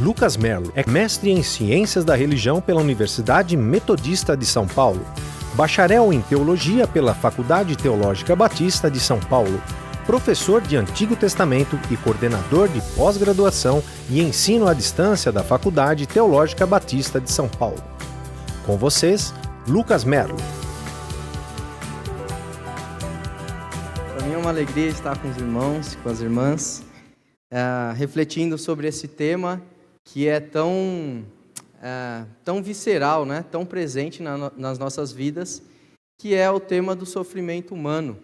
Lucas Merlo é mestre em Ciências da Religião pela Universidade Metodista de São Paulo, bacharel em Teologia pela Faculdade Teológica Batista de São Paulo, professor de Antigo Testamento e coordenador de pós-graduação e ensino à distância da Faculdade Teológica Batista de São Paulo. Com vocês, Lucas Merlo. Para mim é uma alegria estar com os irmãos e com as irmãs, refletindo sobre esse tema que é tão visceral, né? Tão presente nas nossas vidas, que é o tema do sofrimento humano.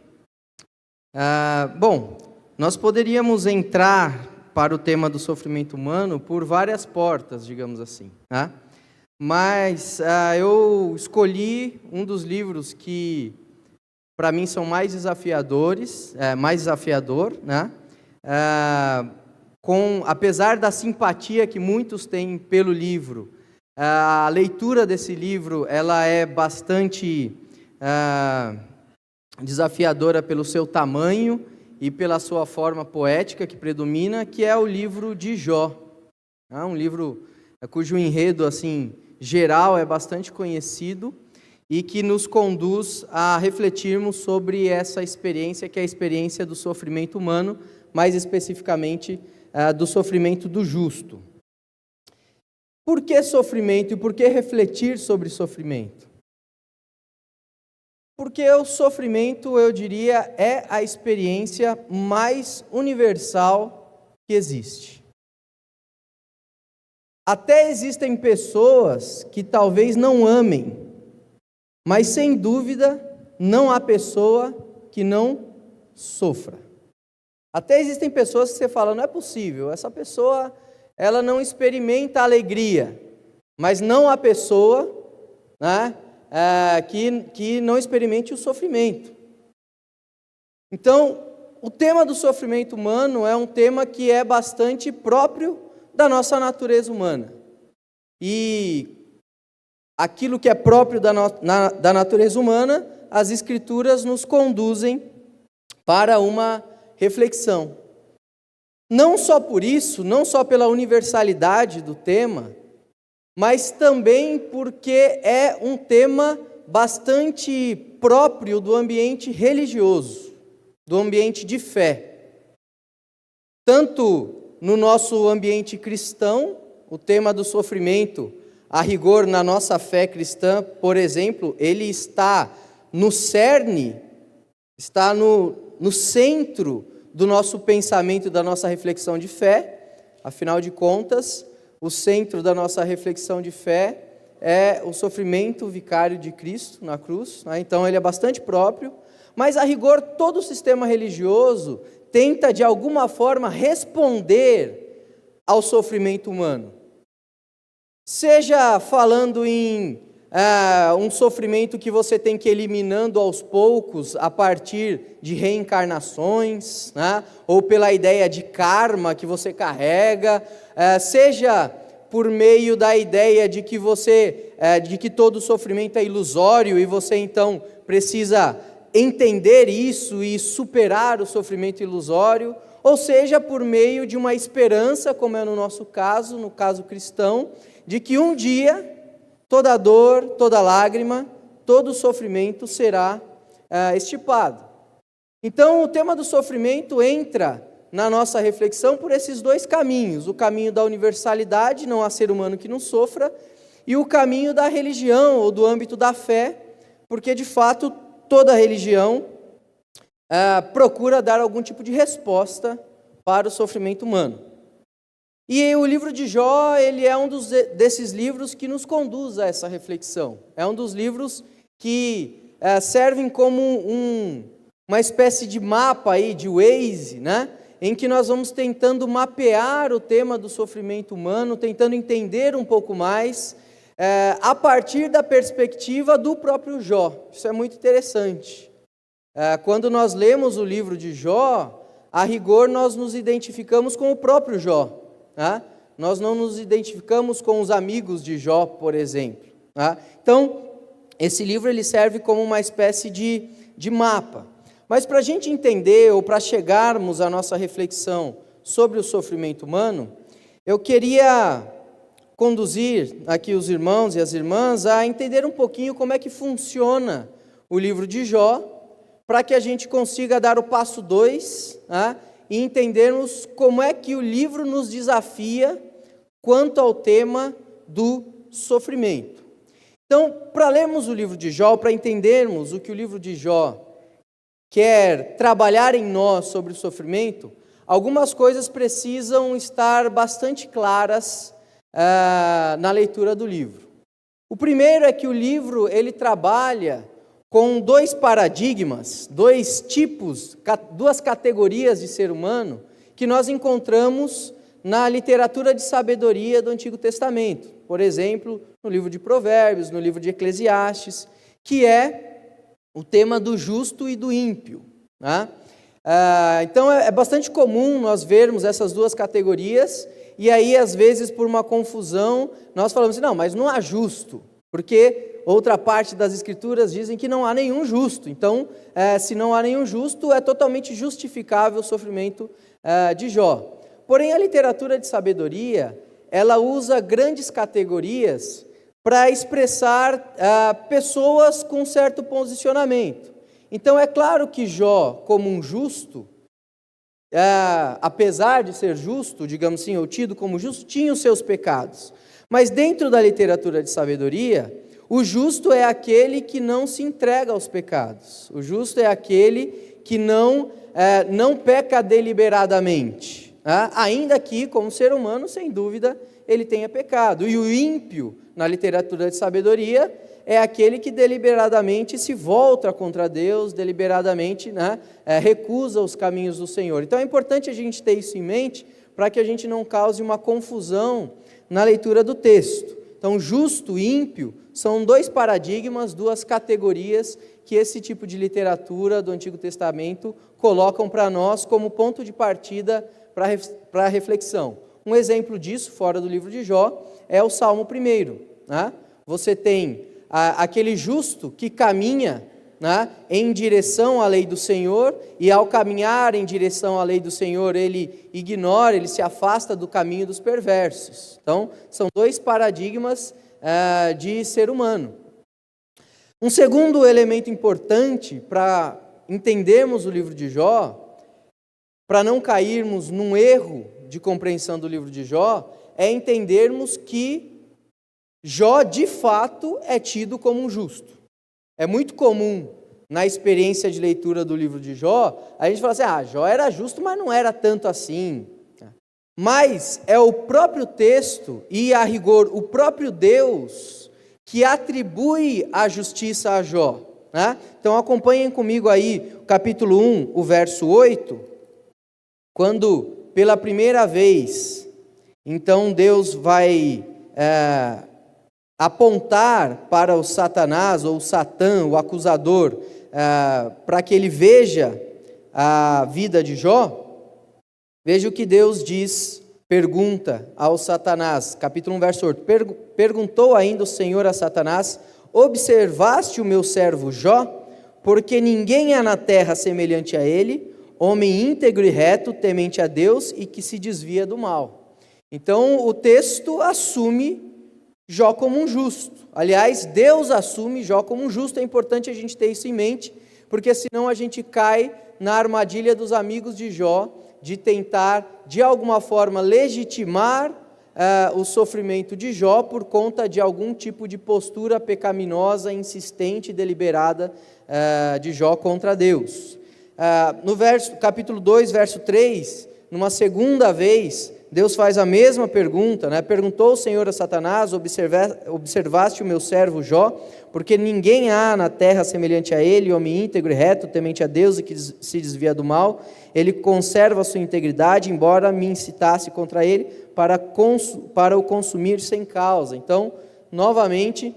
Nós poderíamos entrar para o tema do sofrimento humano por várias portas, digamos assim, né? Mas eu escolhi um dos livros que, para mim, são mais desafiador, né? Apesar da simpatia que muitos têm pelo livro, a leitura desse livro ela é bastante desafiadora pelo seu tamanho e pela sua forma poética que predomina, que é o livro de Jó. Um livro cujo enredo assim, geral é bastante conhecido e que nos conduz a refletirmos sobre essa experiência, que é a experiência do sofrimento humano, mais especificamente do sofrimento do justo. Por que sofrimento e por que refletir sobre sofrimento? Porque o sofrimento, eu diria, é a experiência mais universal que existe. Até existem pessoas que talvez não amem, mas sem dúvida não há pessoa que não sofra. Até existem pessoas que você fala, não é possível, essa pessoa ela não experimenta alegria, mas não há pessoa, né, que não experimente o sofrimento. Então, o tema do sofrimento humano é um tema que é bastante próprio da nossa natureza humana. E aquilo que é próprio da natureza humana, as Escrituras nos conduzem para uma reflexão. Não só por isso, não só pela universalidade do tema, mas também porque é um tema bastante próprio do ambiente religioso, do ambiente de fé. Tanto no nosso ambiente cristão, o tema do sofrimento, a rigor na nossa fé cristã, por exemplo, ele está no cerne, está no centro do nosso pensamento, da nossa reflexão de fé. Afinal de contas, o centro da nossa reflexão de fé é o sofrimento vicário de Cristo na cruz, né? Então ele é bastante próprio, mas a rigor todo o sistema religioso tenta de alguma forma responder ao sofrimento humano. Seja falando em um sofrimento que você tem que ir eliminando aos poucos a partir de reencarnações, né? Ou pela ideia de karma que você carrega, seja por meio da ideia de que todo sofrimento é ilusório e você então precisa entender isso e superar o sofrimento ilusório, ou seja por meio de uma esperança, como é no nosso caso, no caso cristão, de que um dia toda dor, toda lágrima, todo sofrimento será extirpado. Então, o tema do sofrimento entra na nossa reflexão por esses dois caminhos: o caminho da universalidade, não há ser humano que não sofra, e o caminho da religião, ou do âmbito da fé, porque, de fato, toda religião procura dar algum tipo de resposta para o sofrimento humano. E o livro de Jó, ele é um desses livros que nos conduz a essa reflexão. É um dos livros que servem como uma espécie de mapa aí, de Waze, né? Em que nós vamos tentando mapear o tema do sofrimento humano, tentando entender um pouco mais, a partir da perspectiva do próprio Jó. Isso é muito interessante. Quando nós lemos o livro de Jó, a rigor nós nos identificamos com o próprio Jó. Nós não nos identificamos com os amigos de Jó, por exemplo. Então, esse livro ele serve como uma espécie de mapa. Mas para a gente entender, ou para chegarmos à nossa reflexão sobre o sofrimento humano, eu queria conduzir aqui os irmãos e as irmãs a entender um pouquinho como é que funciona o livro de Jó, para que a gente consiga dar o passo 2, e entendermos como é que o livro nos desafia quanto ao tema do sofrimento. Então, para lermos o livro de Jó, para entendermos o que o livro de Jó quer trabalhar em nós sobre o sofrimento, algumas coisas precisam estar bastante claras na leitura do livro. O primeiro é que o livro ele trabalha com dois paradigmas, dois tipos, duas categorias de ser humano que nós encontramos na literatura de sabedoria do Antigo Testamento. Por exemplo, no livro de Provérbios, no livro de Eclesiastes, que é o tema do justo e do ímpio. Então é bastante comum nós vermos essas duas categorias, e aí às vezes por uma confusão nós falamos assim, não, mas não há justo, porque outra parte das escrituras dizem que não há nenhum justo. Então, se não há nenhum justo, é totalmente justificável o sofrimento de Jó. Porém, a literatura de sabedoria, ela usa grandes categorias para expressar pessoas com certo posicionamento. Então, é claro que Jó, como um justo, apesar de ser justo, digamos assim, ou tido como justo, tinha os seus pecados. Mas dentro da literatura de sabedoria, o justo é aquele que não se entrega aos pecados. O justo é aquele que não peca deliberadamente. Ainda que, como ser humano, sem dúvida, ele tenha pecado. E o ímpio, na literatura de sabedoria, é aquele que deliberadamente se volta contra Deus, deliberadamente recusa os caminhos do Senhor. Então é importante a gente ter isso em mente, para que a gente não cause uma confusão na leitura do texto. Então, justo e ímpio são dois paradigmas, duas categorias que esse tipo de literatura do Antigo Testamento colocam para nós como ponto de partida para a reflexão. Um exemplo disso, fora do livro de Jó, é o Salmo 1. Você tem aquele justo que caminha em direção à lei do Senhor, e ao caminhar em direção à lei do Senhor, ele ignora, ele se afasta do caminho dos perversos. Então, são dois paradigmas de ser humano. Um segundo elemento importante para entendermos o livro de Jó, para não cairmos num erro de compreensão do livro de Jó, é entendermos que Jó, de fato, é tido como um justo. É muito comum, na experiência de leitura do livro de Jó, a gente fala assim, Jó era justo, mas não era tanto assim. Mas é o próprio texto, e a rigor, o próprio Deus, que atribui a justiça a Jó. Então acompanhem comigo aí, o capítulo 1, o verso 8, quando, pela primeira vez, então Deus vai apontar para o Satanás, ou o Satã, o acusador, para que ele veja a vida de Jó. Veja o que Deus diz, pergunta ao Satanás, capítulo 1, verso 8. Perguntou ainda o Senhor a Satanás, observaste o meu servo Jó? Porque ninguém há na terra semelhante a ele, homem íntegro e reto, temente a Deus e que se desvia do mal. Então o texto assume Jó como um justo. Aliás, Deus assume Jó como um justo. É importante a gente ter isso em mente, porque senão a gente cai na armadilha dos amigos de Jó, de tentar, de alguma forma, legitimar o sofrimento de Jó por conta de algum tipo de postura pecaminosa, insistente e deliberada de Jó contra Deus. No capítulo 2, verso 3, numa segunda vez, Deus faz a mesma pergunta, Perguntou o Senhor a Satanás, observaste o meu servo Jó? Porque ninguém há na terra semelhante a ele, homem íntegro e reto, temente a Deus e que se desvia do mal. Ele conserva a sua integridade, embora me incitasse contra ele, para o consumir sem causa. Então, novamente,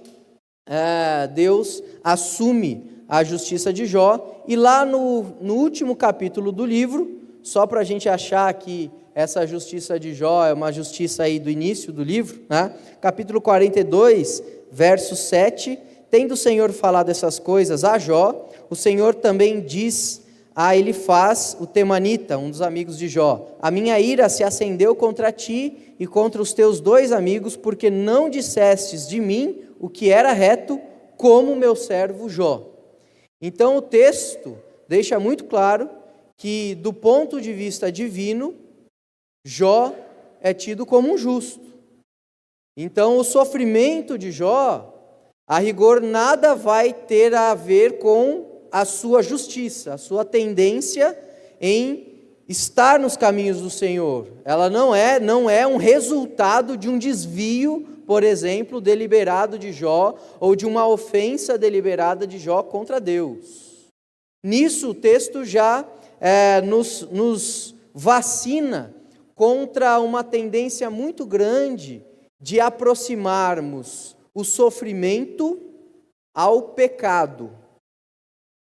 Deus assume a justiça de Jó, e lá no último capítulo do livro, só para a gente achar que essa justiça de Jó é uma justiça aí do início do livro, capítulo 42, verso 7, tendo o Senhor falado essas coisas a Jó, o Senhor também diz a Elifaz, o temanita, um dos amigos de Jó: a minha ira se acendeu contra ti e contra os teus 2 amigos, porque não dissestes de mim o que era reto, como meu servo Jó. Então o texto deixa muito claro que, do ponto de vista divino, Jó é tido como um justo. Então o sofrimento de Jó, a rigor, nada vai ter a ver com a sua justiça, a sua tendência em estar nos caminhos do Senhor. Ela não é um resultado de um desvio, por exemplo, deliberado de Jó, ou de uma ofensa deliberada de Jó contra Deus. Nisso o texto já nos vacina contra uma tendência muito grande de aproximarmos o sofrimento ao pecado,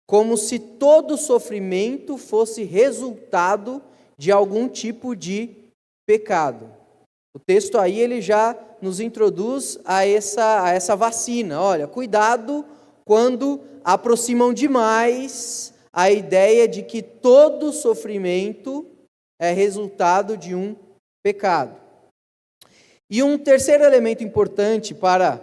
como se todo sofrimento fosse resultado de algum tipo de pecado. O texto aí ele já nos introduz a essa vacina. Olha, cuidado quando aproximam demais a ideia de que todo sofrimento é resultado de um pecado. E um terceiro elemento importante para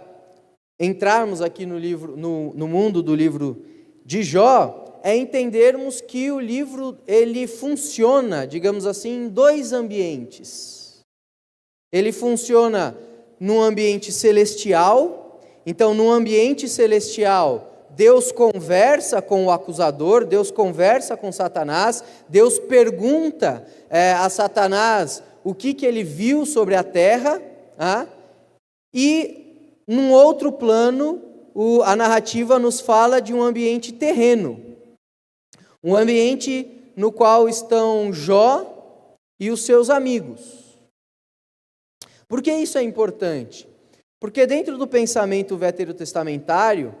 entrarmos aqui no mundo do livro de Jó é entendermos que o livro ele funciona, digamos assim, em 2 ambientes. Ele funciona num ambiente celestial. Então, no ambiente celestial, Deus conversa com o acusador, Deus conversa com Satanás, Deus pergunta a Satanás o que ele viu sobre a terra, e num outro plano, a narrativa nos fala de um ambiente terreno, um ambiente no qual estão Jó e os seus amigos. Por que isso é importante? Porque dentro do pensamento veterotestamentário,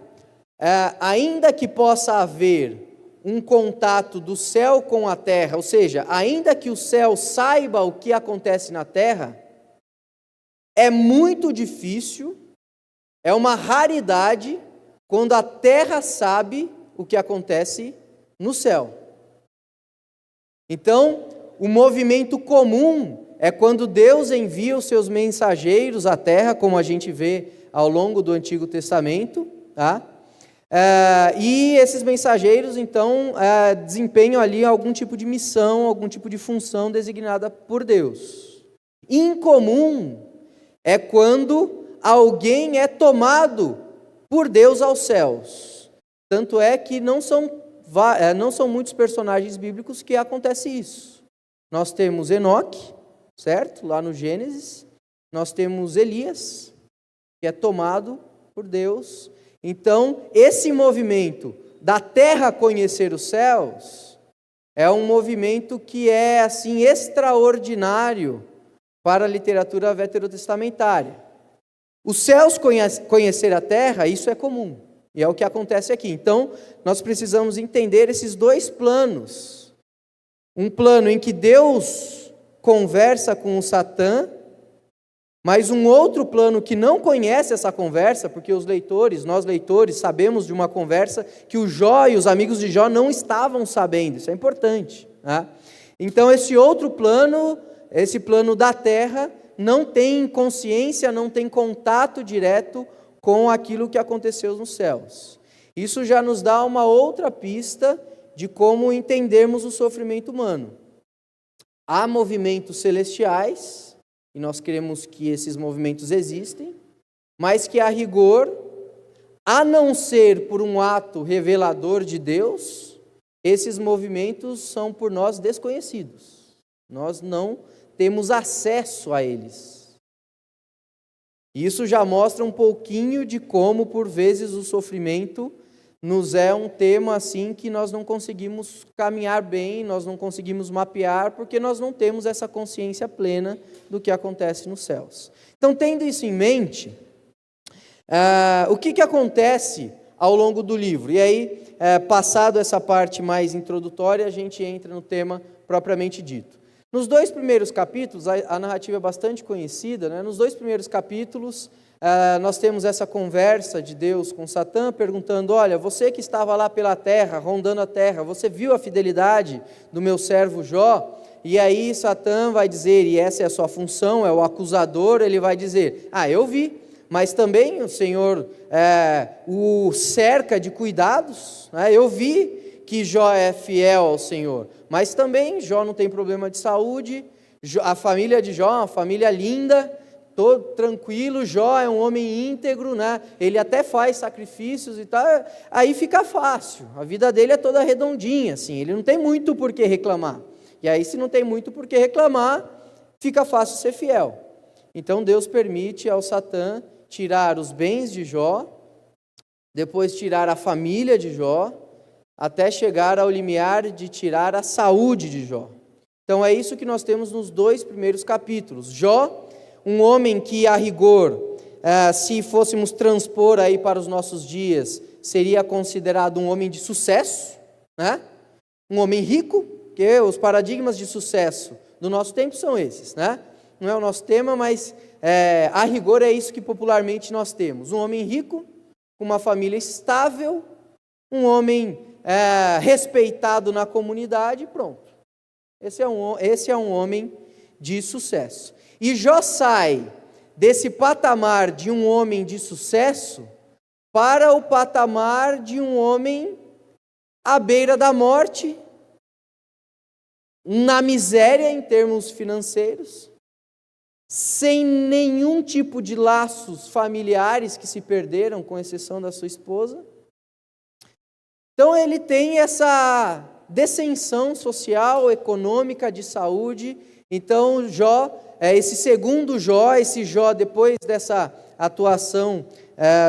ainda que possa haver um contato do céu com a terra, ou seja, ainda que o céu saiba o que acontece na terra, é muito difícil, é uma raridade quando a terra sabe o que acontece no céu. Então, o movimento comum é quando Deus envia os seus mensageiros à terra, como a gente vê ao longo do Antigo Testamento, e esses mensageiros, então, desempenham ali algum tipo de missão, algum tipo de função designada por Deus. Incomum é quando alguém é tomado por Deus aos céus. Tanto é que não são muitos personagens bíblicos que acontece isso. Nós temos Enoque, certo? Lá no Gênesis. Nós temos Elias, que é tomado por Deus. Então, esse movimento da terra conhecer os céus é um movimento que é, assim, extraordinário para a literatura veterotestamentária. Os céus conhecer a terra, isso é comum, e é o que acontece aqui. Então, nós precisamos entender esses 2 planos. Um plano em que Deus conversa com o Satã, mas um outro plano que não conhece essa conversa, porque nós leitores, sabemos de uma conversa que o Jó e os amigos de Jó não estavam sabendo. Isso é importante. Então, esse outro plano, esse plano da terra, não tem consciência, não tem contato direto com aquilo que aconteceu nos céus. Isso já nos dá uma outra pista de como entendermos o sofrimento humano. Há movimentos celestiais, e nós queremos que esses movimentos existem, mas que a rigor, a não ser por um ato revelador de Deus, esses movimentos são por nós desconhecidos. Nós não temos acesso a eles. Isso já mostra um pouquinho de como, por vezes, o sofrimento nos é um tema assim que nós não conseguimos caminhar bem, nós não conseguimos mapear, porque nós não temos essa consciência plena do que acontece nos céus. Então, tendo isso em mente, o que acontece ao longo do livro? E aí, passado essa parte mais introdutória, a gente entra no tema propriamente dito. Nos 2 primeiros capítulos, a narrativa é bastante conhecida, né? Nos 2 primeiros capítulos, nós temos essa conversa de Deus com Satã, perguntando: olha, você que estava lá pela terra, rondando a terra, você viu a fidelidade do meu servo Jó? E aí Satã vai dizer, e essa é a sua função, é o acusador, ele vai dizer: eu vi, mas também o Senhor o cerca de cuidados, eu vi que Jó é fiel ao Senhor, mas também Jó não tem problema de saúde, a família de Jó é uma família linda, todo tranquilo, Jó é um homem íntegro, ele até faz sacrifícios e tal, aí fica fácil, a vida dele é toda redondinha, assim, ele não tem muito por que reclamar. E aí, se não tem muito por que reclamar, fica fácil ser fiel. Então Deus permite ao Satã tirar os bens de Jó, depois tirar a família de Jó, até chegar ao limiar de tirar a saúde de Jó. Então é isso que nós temos nos 2 primeiros capítulos. Jó, um homem que a rigor, se fôssemos transpor aí para os nossos dias, seria considerado um homem de sucesso, um homem rico, porque os paradigmas de sucesso do nosso tempo são esses, Não é o nosso tema, mas a rigor é isso que popularmente nós temos. Um homem rico, com uma família estável, um homem respeitado na comunidade, pronto. Esse é um homem de sucesso. E Jó sai desse patamar de um homem de sucesso para o patamar de um homem à beira da morte, na miséria em termos financeiros, sem nenhum tipo de laços familiares que se perderam, com exceção da sua esposa. Então ele tem essa descensão social, econômica, de saúde. Então Jó, esse segundo Jó, esse Jó depois dessa atuação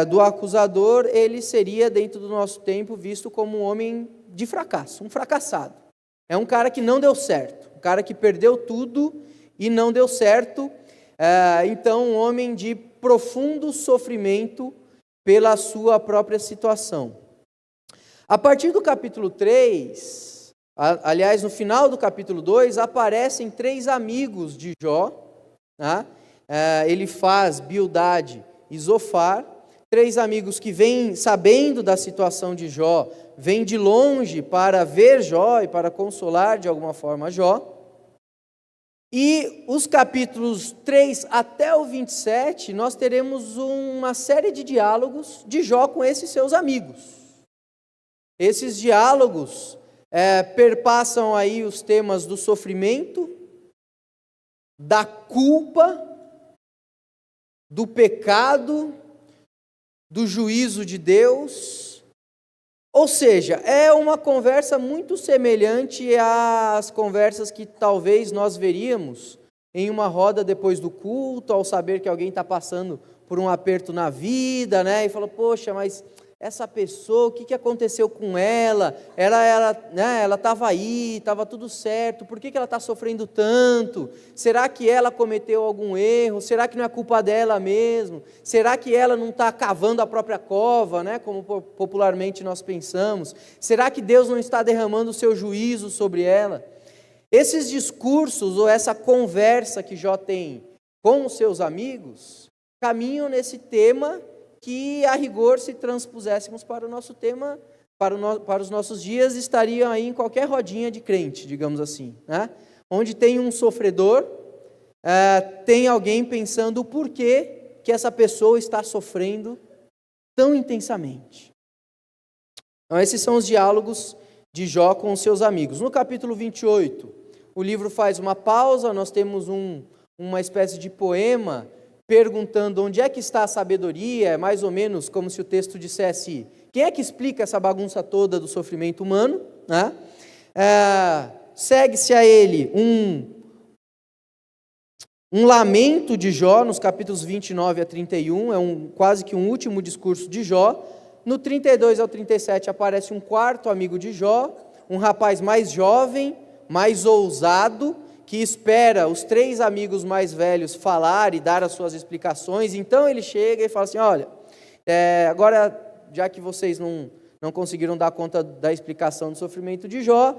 do acusador, ele seria dentro do nosso tempo visto como um homem de fracasso, um fracassado. É um cara que não deu certo, um cara que perdeu tudo e não deu certo. Então, um homem de profundo sofrimento pela sua própria situação. A partir do capítulo 3, aliás, no final do capítulo 2, aparecem 3 amigos de Jó. Elifaz, Bildade e Zofar. 3 amigos que vêm sabendo da situação de Jó, vêm de longe para ver Jó e para consolar de alguma forma Jó. E os capítulos 3 até o 27, nós teremos uma série de diálogos de Jó com esses seus amigos. Esses diálogos perpassam aí os temas do sofrimento, da culpa, do pecado, do juízo de Deus. Ou seja, é uma conversa muito semelhante às conversas que talvez nós veríamos em uma roda depois do culto, ao saber que alguém está passando por um aperto na vida, e fala: poxa, mas essa pessoa, o que aconteceu com ela? Ela estava aí, estava tudo certo, por que ela está sofrendo tanto? Será que ela cometeu algum erro? Será que não é culpa dela mesmo? Será que ela não está cavando a própria cova, como popularmente nós pensamos? Será que Deus não está derramando o seu juízo sobre ela? Esses discursos, ou essa conversa que Jó tem com os seus amigos, caminham nesse tema que, a rigor, se transpuséssemos para o nosso tema, para os nossos dias, estariam aí em qualquer rodinha de crente, digamos assim, onde tem um sofredor, tem alguém pensando o porquê que essa pessoa está sofrendo tão intensamente. Então, esses são os diálogos de Jó com os seus amigos. No capítulo 28, o livro faz uma pausa, nós temos uma espécie de poema perguntando onde é que está a sabedoria, é mais ou menos como se o texto dissesse: quem é que explica essa bagunça toda do sofrimento humano? Segue-se a ele um lamento de Jó, nos capítulos 29 a 31, quase que um último discurso de Jó. No 32 ao 37 aparece um quarto amigo de Jó, um rapaz mais jovem, mais ousado, que espera os 3 amigos mais velhos falar e dar as suas explicações. Então ele chega e fala assim: olha, agora, já que vocês não conseguiram dar conta da explicação do sofrimento de Jó,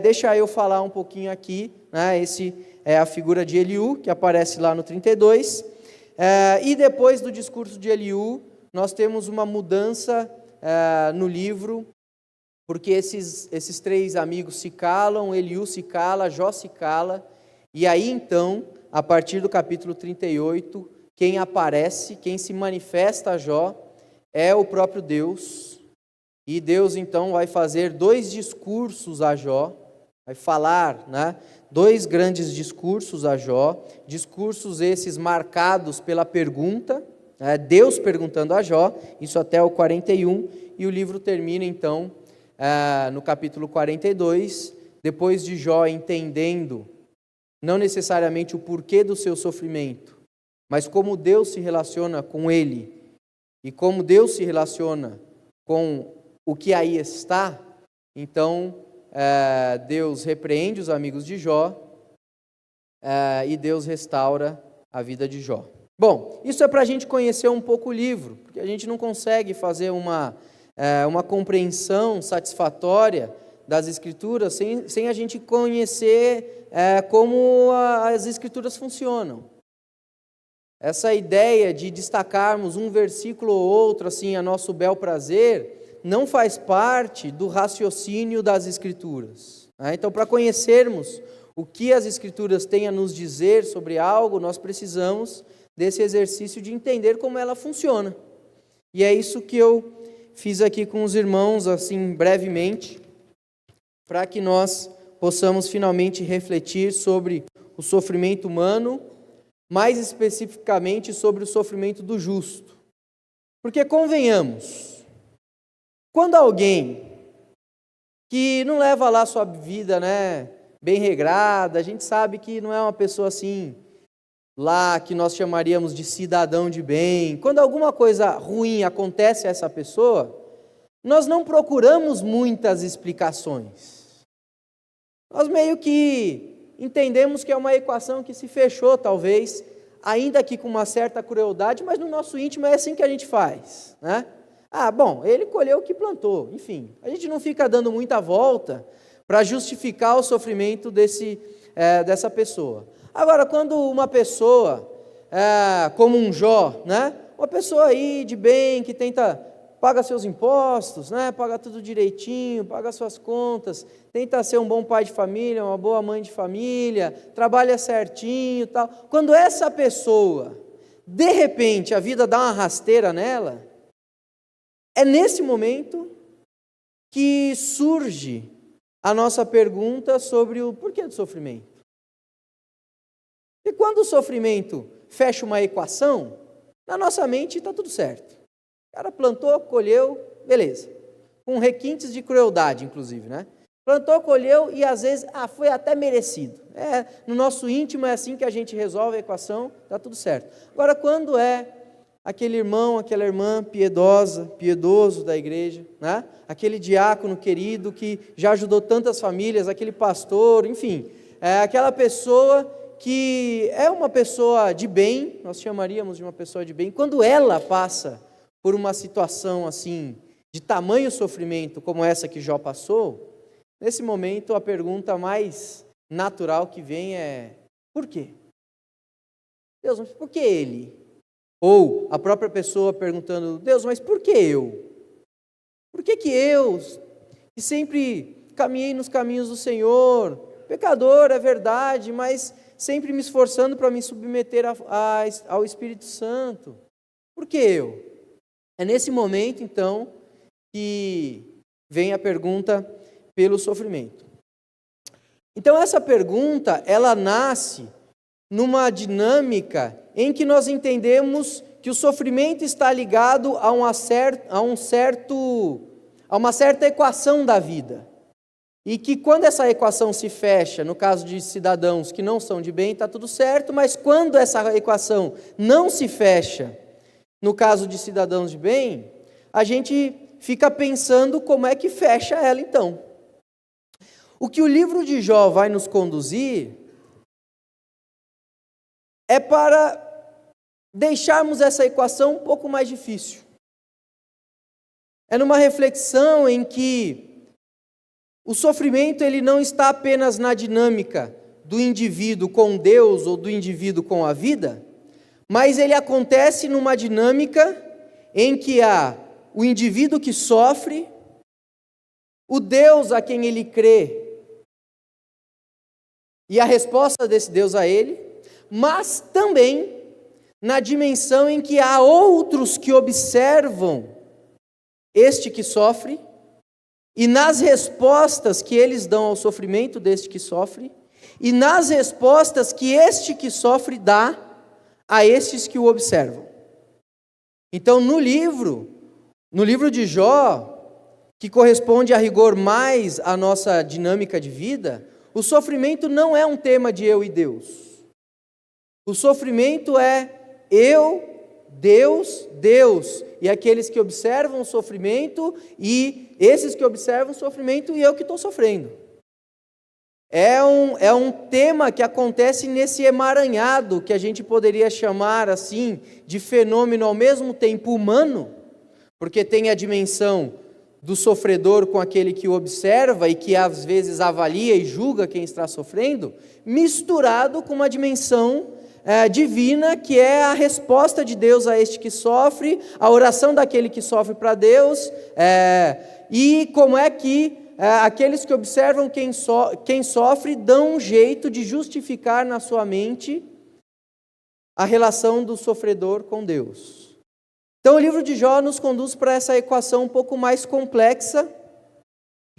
deixa eu falar um pouquinho aqui, Esse é a figura de Eliú, que aparece lá no 32. E depois do discurso de Eliú, nós temos uma mudança no livro, porque esses três amigos se calam, Eliú se cala, Jó se cala, e aí então, a partir do capítulo 38, quem aparece, quem se manifesta a Jó, é o próprio Deus, e Deus então vai fazer 2 discursos a Jó, vai falar, dois grandes discursos a Jó, discursos esses marcados pela pergunta, Deus perguntando a Jó, isso até o 41, e o livro termina então no capítulo 42, depois de Jó entendendo, não necessariamente o porquê do seu sofrimento, mas como Deus se relaciona com ele, e como Deus se relaciona com o que aí está, então Deus repreende os amigos de Jó, e Deus restaura a vida de Jó. Bom, isso é para a gente conhecer um pouco o livro, porque a gente não consegue fazer uma compreensão satisfatória das Escrituras sem a gente conhecer como as Escrituras funcionam. Essa ideia de destacarmos um versículo ou outro assim a nosso bel prazer não faz parte do raciocínio das Escrituras. Então, para conhecermos o que as Escrituras têm a nos dizer sobre algo, nós precisamos desse exercício de entender como ela funciona. E é isso que eu fiz aqui com os irmãos, assim, brevemente, para que nós possamos finalmente refletir sobre o sofrimento humano, mais especificamente sobre o sofrimento do justo. Porque, convenhamos, quando alguém que não leva lá sua vida, bem regrada, a gente sabe que não é uma pessoa assim, lá que nós chamaríamos de cidadão de bem, quando alguma coisa ruim acontece a essa pessoa, nós não procuramos muitas explicações. Nós meio que entendemos que é uma equação que se fechou, talvez, ainda que com uma certa crueldade, mas no nosso íntimo é assim que a gente faz, bom, ele colheu o que plantou, enfim. A gente não fica dando muita volta para justificar o sofrimento dessa pessoa. Agora, quando uma pessoa, como um Jó, uma pessoa aí de bem, que paga seus impostos, paga tudo direitinho, paga suas contas, tenta ser um bom pai de família, uma boa mãe de família, trabalha certinho, tal. Quando essa pessoa, de repente, a vida dá uma rasteira nela, é nesse momento que surge a nossa pergunta sobre o porquê do sofrimento. E quando o sofrimento fecha uma equação, na nossa mente está tudo certo. O cara plantou, colheu, beleza. Com requintes de crueldade, inclusive, Plantou, colheu e às vezes foi até merecido. No nosso íntimo é assim que a gente resolve a equação, está tudo certo. Agora, quando é aquele irmão, aquela irmã piedoso da igreja, aquele diácono querido que já ajudou tantas famílias, aquele pastor, enfim, aquela pessoa que é uma pessoa de bem, nós chamaríamos de uma pessoa de bem, quando ela passa por uma situação assim, de tamanho sofrimento como essa que Jó passou, nesse momento a pergunta mais natural que vem é: por quê? Deus, mas por que ele? Ou a própria pessoa perguntando: Deus, mas por que eu? Por que eu, que sempre caminhei nos caminhos do Senhor, pecador, é verdade, mas sempre me esforçando para me submeter ao Espírito Santo? Por que eu? É nesse momento, então, que vem a pergunta pelo sofrimento. Então, essa pergunta, ela nasce numa dinâmica em que nós entendemos que o sofrimento está ligado a uma certa equação da vida. E que quando essa equação se fecha, no caso de cidadãos que não são de bem, está tudo certo, mas quando essa equação não se fecha, no caso de cidadãos de bem, a gente fica pensando como é que fecha ela então. O que o livro de Jó vai nos conduzir é para deixarmos essa equação um pouco mais difícil. É numa reflexão em que o sofrimento ele não está apenas na dinâmica do indivíduo com Deus ou do indivíduo com a vida, mas ele acontece numa dinâmica em que há o indivíduo que sofre, o Deus a quem ele crê e a resposta desse Deus a ele, mas também na dimensão em que há outros que observam este que sofre, e nas respostas que eles dão ao sofrimento deste que sofre, e nas respostas que este que sofre dá a estes que o observam. Então, no livro de Jó, que corresponde a rigor mais à nossa dinâmica de vida, o sofrimento não é um tema de eu e Deus. O sofrimento é eu, Deus, Deus, e aqueles que observam o sofrimento, e esses que observam o sofrimento, e eu que estou sofrendo. É um tema que acontece nesse emaranhado, que a gente poderia chamar assim, de fenômeno ao mesmo tempo humano, porque tem a dimensão do sofredor com aquele que o observa, e que às vezes avalia e julga quem está sofrendo, misturado com uma dimensão divina, que é a resposta de Deus a este que sofre, a oração daquele que sofre para Deus, e como é que aqueles que observam quem sofre dão um jeito de justificar na sua mente a relação do sofredor com Deus. Então o livro de Jó nos conduz para essa equação um pouco mais complexa,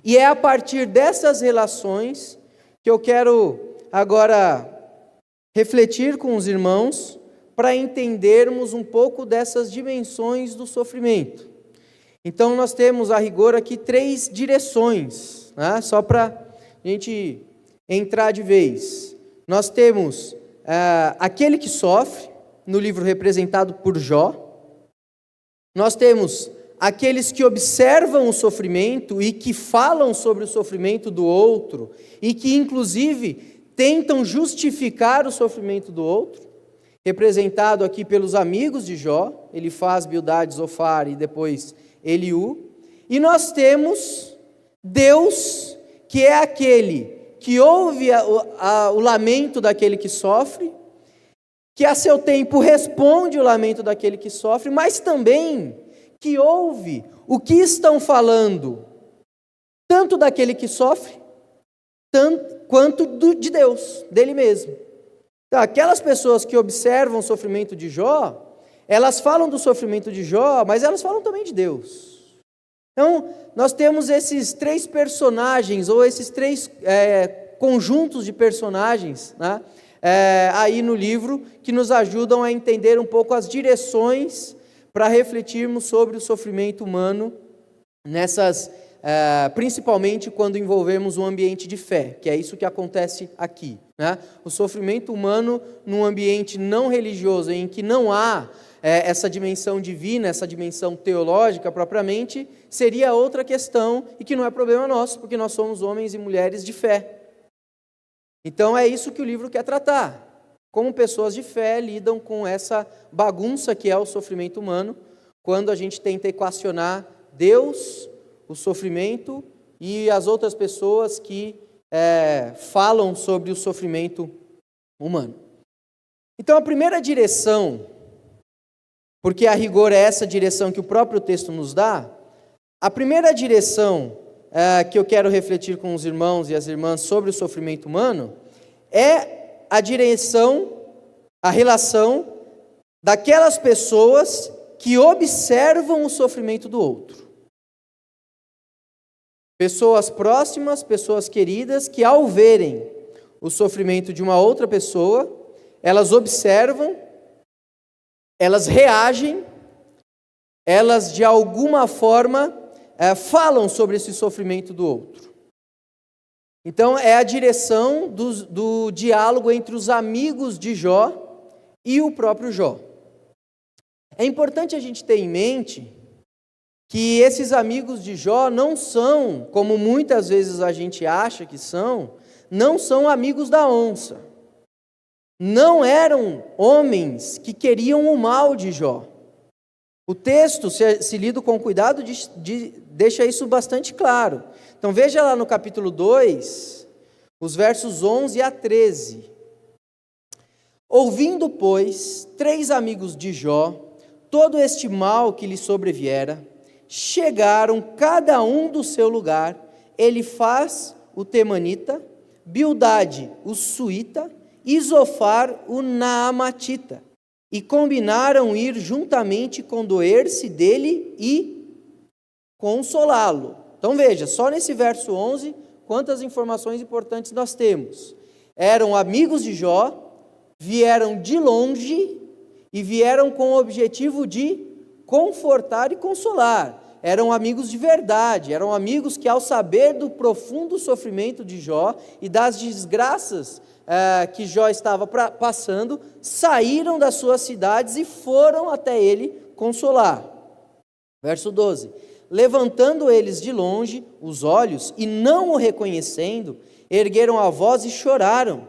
e é a partir dessas relações que eu quero agora refletir com os irmãos para entendermos um pouco dessas dimensões do sofrimento. Então nós temos a rigor aqui 3 direções, né? Só para a gente entrar de vez. Nós temos aquele que sofre, no livro representado por Jó. Nós temos aqueles que observam o sofrimento e que falam sobre o sofrimento do outro, e que inclusive tentam justificar o sofrimento do outro, representado aqui pelos amigos de Jó, Elifaz, Bildade, Zofar e depois Eliú. E nós temos Deus, que é aquele que ouve o lamento daquele que sofre, que a seu tempo responde o lamento daquele que sofre, mas também que ouve o que estão falando, tanto daquele que sofre, quanto de Deus, dele mesmo. Então, aquelas pessoas que observam o sofrimento de Jó, elas falam do sofrimento de Jó, mas elas falam também de Deus. Então, nós temos esses 3 personagens, ou esses 3 conjuntos de personagens, né, aí no livro, que nos ajudam a entender um pouco as direções para refletirmos sobre o sofrimento humano, principalmente quando envolvemos um ambiente de fé, que é isso que acontece aqui, né? O sofrimento humano num ambiente não religioso, em que não há essa dimensão divina, essa dimensão teológica propriamente, seria outra questão, e que não é problema nosso, porque nós somos homens e mulheres de fé. Então é isso que o livro quer tratar. Como pessoas de fé lidam com essa bagunça que é o sofrimento humano, quando a gente tenta equacionar Deus, o sofrimento e as outras pessoas que falam sobre o sofrimento humano. Então a primeira direção, porque a rigor é essa direção que o próprio texto nos dá, a primeira direção que eu quero refletir com os irmãos e as irmãs sobre o sofrimento humano é a direção, a relação daquelas pessoas que observam o sofrimento do outro. Pessoas próximas, pessoas queridas, que ao verem o sofrimento de uma outra pessoa, elas observam, elas reagem, elas de alguma forma falam sobre esse sofrimento do outro. Então é a direção do diálogo entre os amigos de Jó e o próprio Jó. É importante a gente ter em mente que esses amigos de Jó não são, como muitas vezes a gente acha que são, não são amigos da onça. Não eram homens que queriam o mal de Jó. O texto, se lido com cuidado, deixa isso bastante claro. Então veja lá no capítulo 2, os versos 11 a 13. Ouvindo, pois, 3 amigos de Jó, todo este mal que lhe sobreviera, chegaram cada um do seu lugar, Elifaz, o temanita, Bildade, o suíta, e Zofar, o naamatita, e combinaram ir juntamente condoer-se dele e consolá-lo. Então veja, só nesse verso 11, quantas informações importantes nós temos. Eram amigos de Jó, vieram de longe e vieram com o objetivo de confortar e consolar. Eram amigos de verdade, eram amigos que, ao saber do profundo sofrimento de Jó e das desgraças que Jó estava passando, saíram das suas cidades e foram até ele consolar. Verso 12: levantando eles de longe os olhos e não o reconhecendo, ergueram a voz e choraram,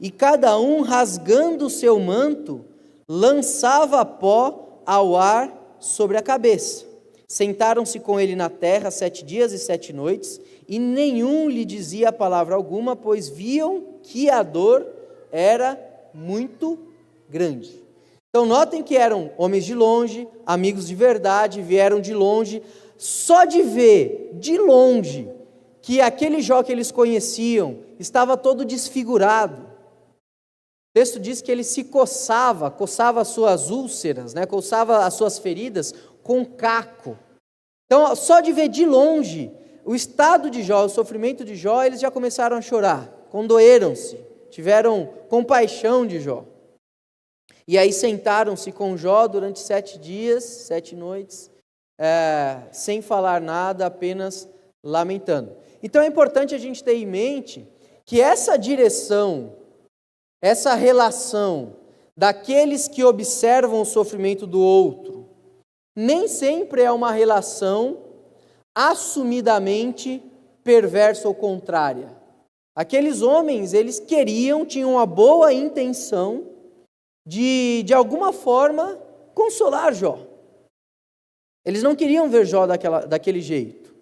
e cada um, rasgando o seu manto, lançava pó ao ar sobre a cabeça. Sentaram-se com ele na terra 7 dias e 7 noites, e nenhum lhe dizia palavra alguma, pois viam que a dor era muito grande. Então notem que eram homens de longe, amigos de verdade, vieram de longe. Só de ver de longe que aquele Jó que eles conheciam estava todo desfigurado. O texto diz que ele se coçava as suas úlceras, coçava as suas feridas com caco. Então, só de ver de longe o estado de Jó, o sofrimento de Jó, eles já começaram a chorar, condoeram-se, tiveram compaixão de Jó. E aí sentaram-se com Jó durante 7 dias, 7 noites, sem falar nada, apenas lamentando. Então é importante a gente ter em mente que essa direção, essa relação daqueles que observam o sofrimento do outro, nem sempre é uma relação assumidamente perversa ou contrária. Aqueles homens, eles tinham uma boa intenção de alguma forma, consolar Jó. Eles não queriam ver Jó daquele jeito.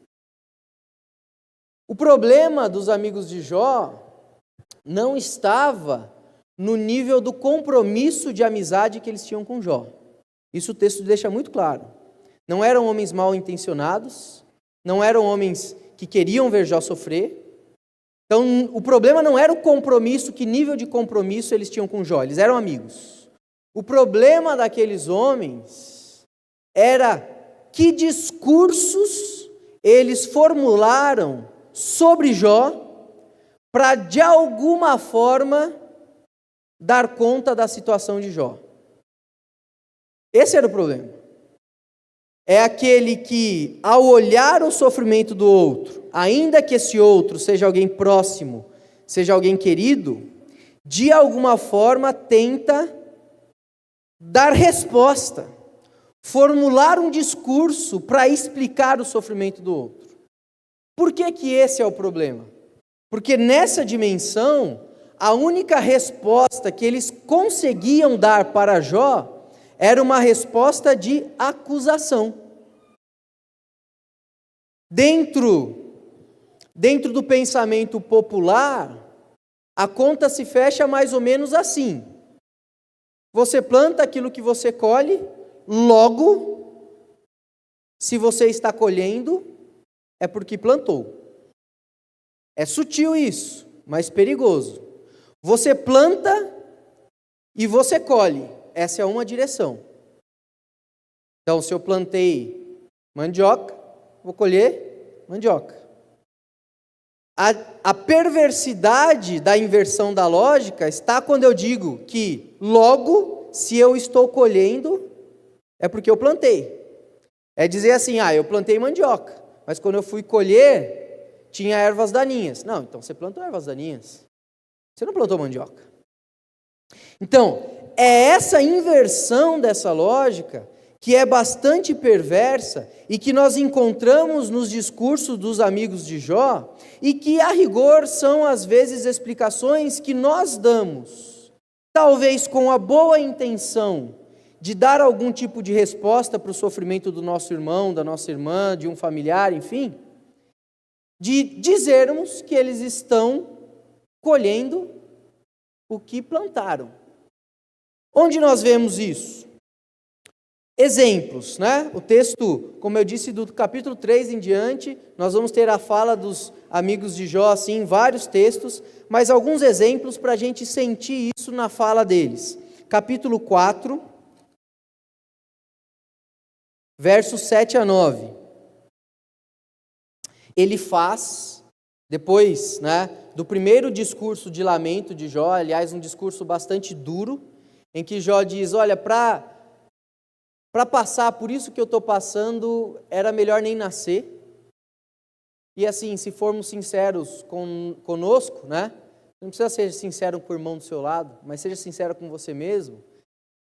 O problema dos amigos de Jó não estava no nível do compromisso de amizade que eles tinham com Jó. Isso o texto deixa muito claro. Não eram homens mal intencionados, não eram homens que queriam ver Jó sofrer. Então, o problema não era o compromisso, que nível de compromisso eles tinham com Jó, eles eram amigos. O problema daqueles homens era que discursos eles formularam sobre Jó para, de alguma forma, dar conta da situação de Jó. Esse era o problema. É aquele que, ao olhar o sofrimento do outro, ainda que esse outro seja alguém próximo, seja alguém querido, de alguma forma tenta dar resposta, formular um discurso para explicar o sofrimento do outro. Por que que esse é o problema? Porque nessa dimensão, a única resposta que eles conseguiam dar para Jó era uma resposta de acusação. Dentro do pensamento popular, a conta se fecha mais ou menos assim. Você planta aquilo que você colhe, logo, se você está colhendo, é porque plantou. É sutil isso, mas perigoso. Você planta e você colhe. Essa é uma direção. Então, se eu plantei mandioca, vou colher mandioca. A perversidade da inversão da lógica está quando eu digo que logo, se eu estou colhendo, é porque eu plantei. É dizer assim, eu plantei mandioca, mas quando eu fui colher, tinha ervas daninhas. Não, então você plantou ervas daninhas. Você não plantou mandioca. Então, é essa inversão dessa lógica que é bastante perversa e que nós encontramos nos discursos dos amigos de Jó e que, a rigor, são às vezes explicações que nós damos, talvez com a boa intenção de dar algum tipo de resposta para o sofrimento do nosso irmão, da nossa irmã, de um familiar, enfim, de dizermos que eles estão colhendo o que plantaram. Onde nós vemos isso? Exemplos, né? O texto, como eu disse, do capítulo 3 em diante, nós vamos ter a fala dos amigos de Jó, assim, em vários textos, mas alguns exemplos para a gente sentir isso na fala deles. Capítulo 4, versos 7 a 9. Ele faz, depois, né, do primeiro discurso de lamento de Jó, aliás, um discurso bastante duro, em que Jó diz, olha, para passar por isso que eu estou passando, era melhor nem nascer. E assim, se formos sinceros conosco, né? Não precisa ser sincero com o irmão do seu lado, mas seja sincero com você mesmo.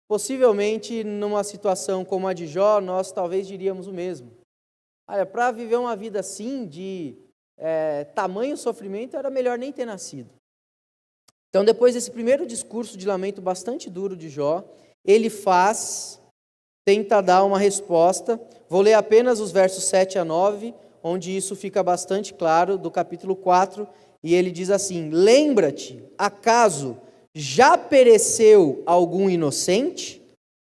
Possivelmente, numa situação como a de Jó, nós talvez diríamos o mesmo. Olha, para viver uma vida assim, de tamanho sofrimento, era melhor nem ter nascido. Então, depois desse primeiro discurso de lamento bastante duro de Jó, ele tenta dar uma resposta. Vou ler apenas os versos 7 a 9, onde isso fica bastante claro, do capítulo 4, e ele diz assim: lembra-te, acaso já pereceu algum inocente?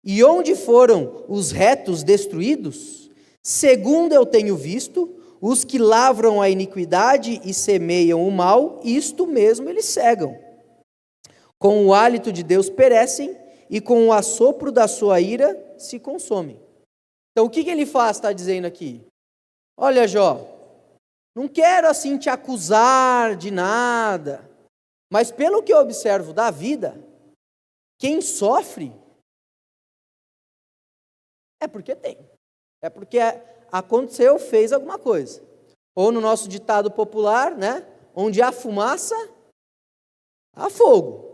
E onde foram os retos destruídos? Segundo eu tenho visto, os que lavram a iniquidade e semeiam o mal, isto mesmo eles cegam. Com o hálito de Deus perecem, e com o assopro da sua ira se consomem. Então o que ele faz, está dizendo aqui? Olha, Jó, não quero assim te acusar de nada, mas pelo que eu observo da vida, quem sofre é porque tem. É porque aconteceu, fez alguma coisa. Ou no nosso ditado popular, né? Onde há fumaça, há fogo.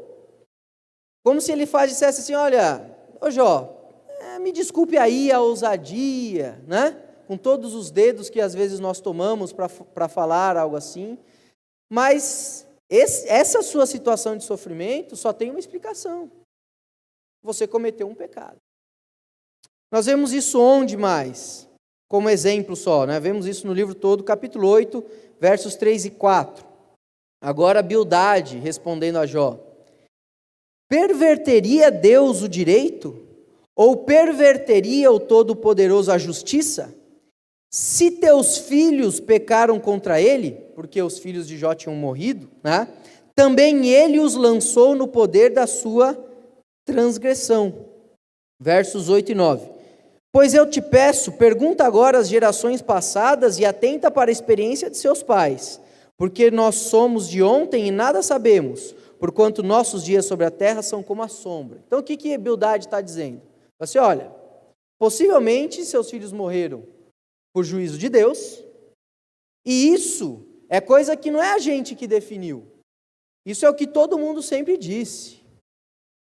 Como se ele dissesse assim, olha, ô Jó, me desculpe aí a ousadia, né? Com todos os dedos que às vezes nós tomamos para falar algo assim, mas essa sua situação de sofrimento só tem uma explicação. Você cometeu um pecado. Nós vemos isso onde mais? Como exemplo só, né? Vemos isso no livro todo, capítulo 8, versos 3 e 4. Agora Bildade respondendo a Jó: perverteria Deus o direito? Ou perverteria o Todo-Poderoso a justiça? Se teus filhos pecaram contra ele, porque os filhos de Jó tinham morrido, né? Também ele os lançou no poder da sua transgressão. Versos 8 e 9. Pois eu te peço, pergunta agora às gerações passadas e atenta para a experiência de seus pais, porque nós somos de ontem e nada sabemos, porquanto nossos dias sobre a terra são como a sombra. Então o que Bildade está dizendo? Assim, olha, possivelmente seus filhos morreram por juízo de Deus, e isso é coisa que não é a gente que definiu. Isso é o que todo mundo sempre disse.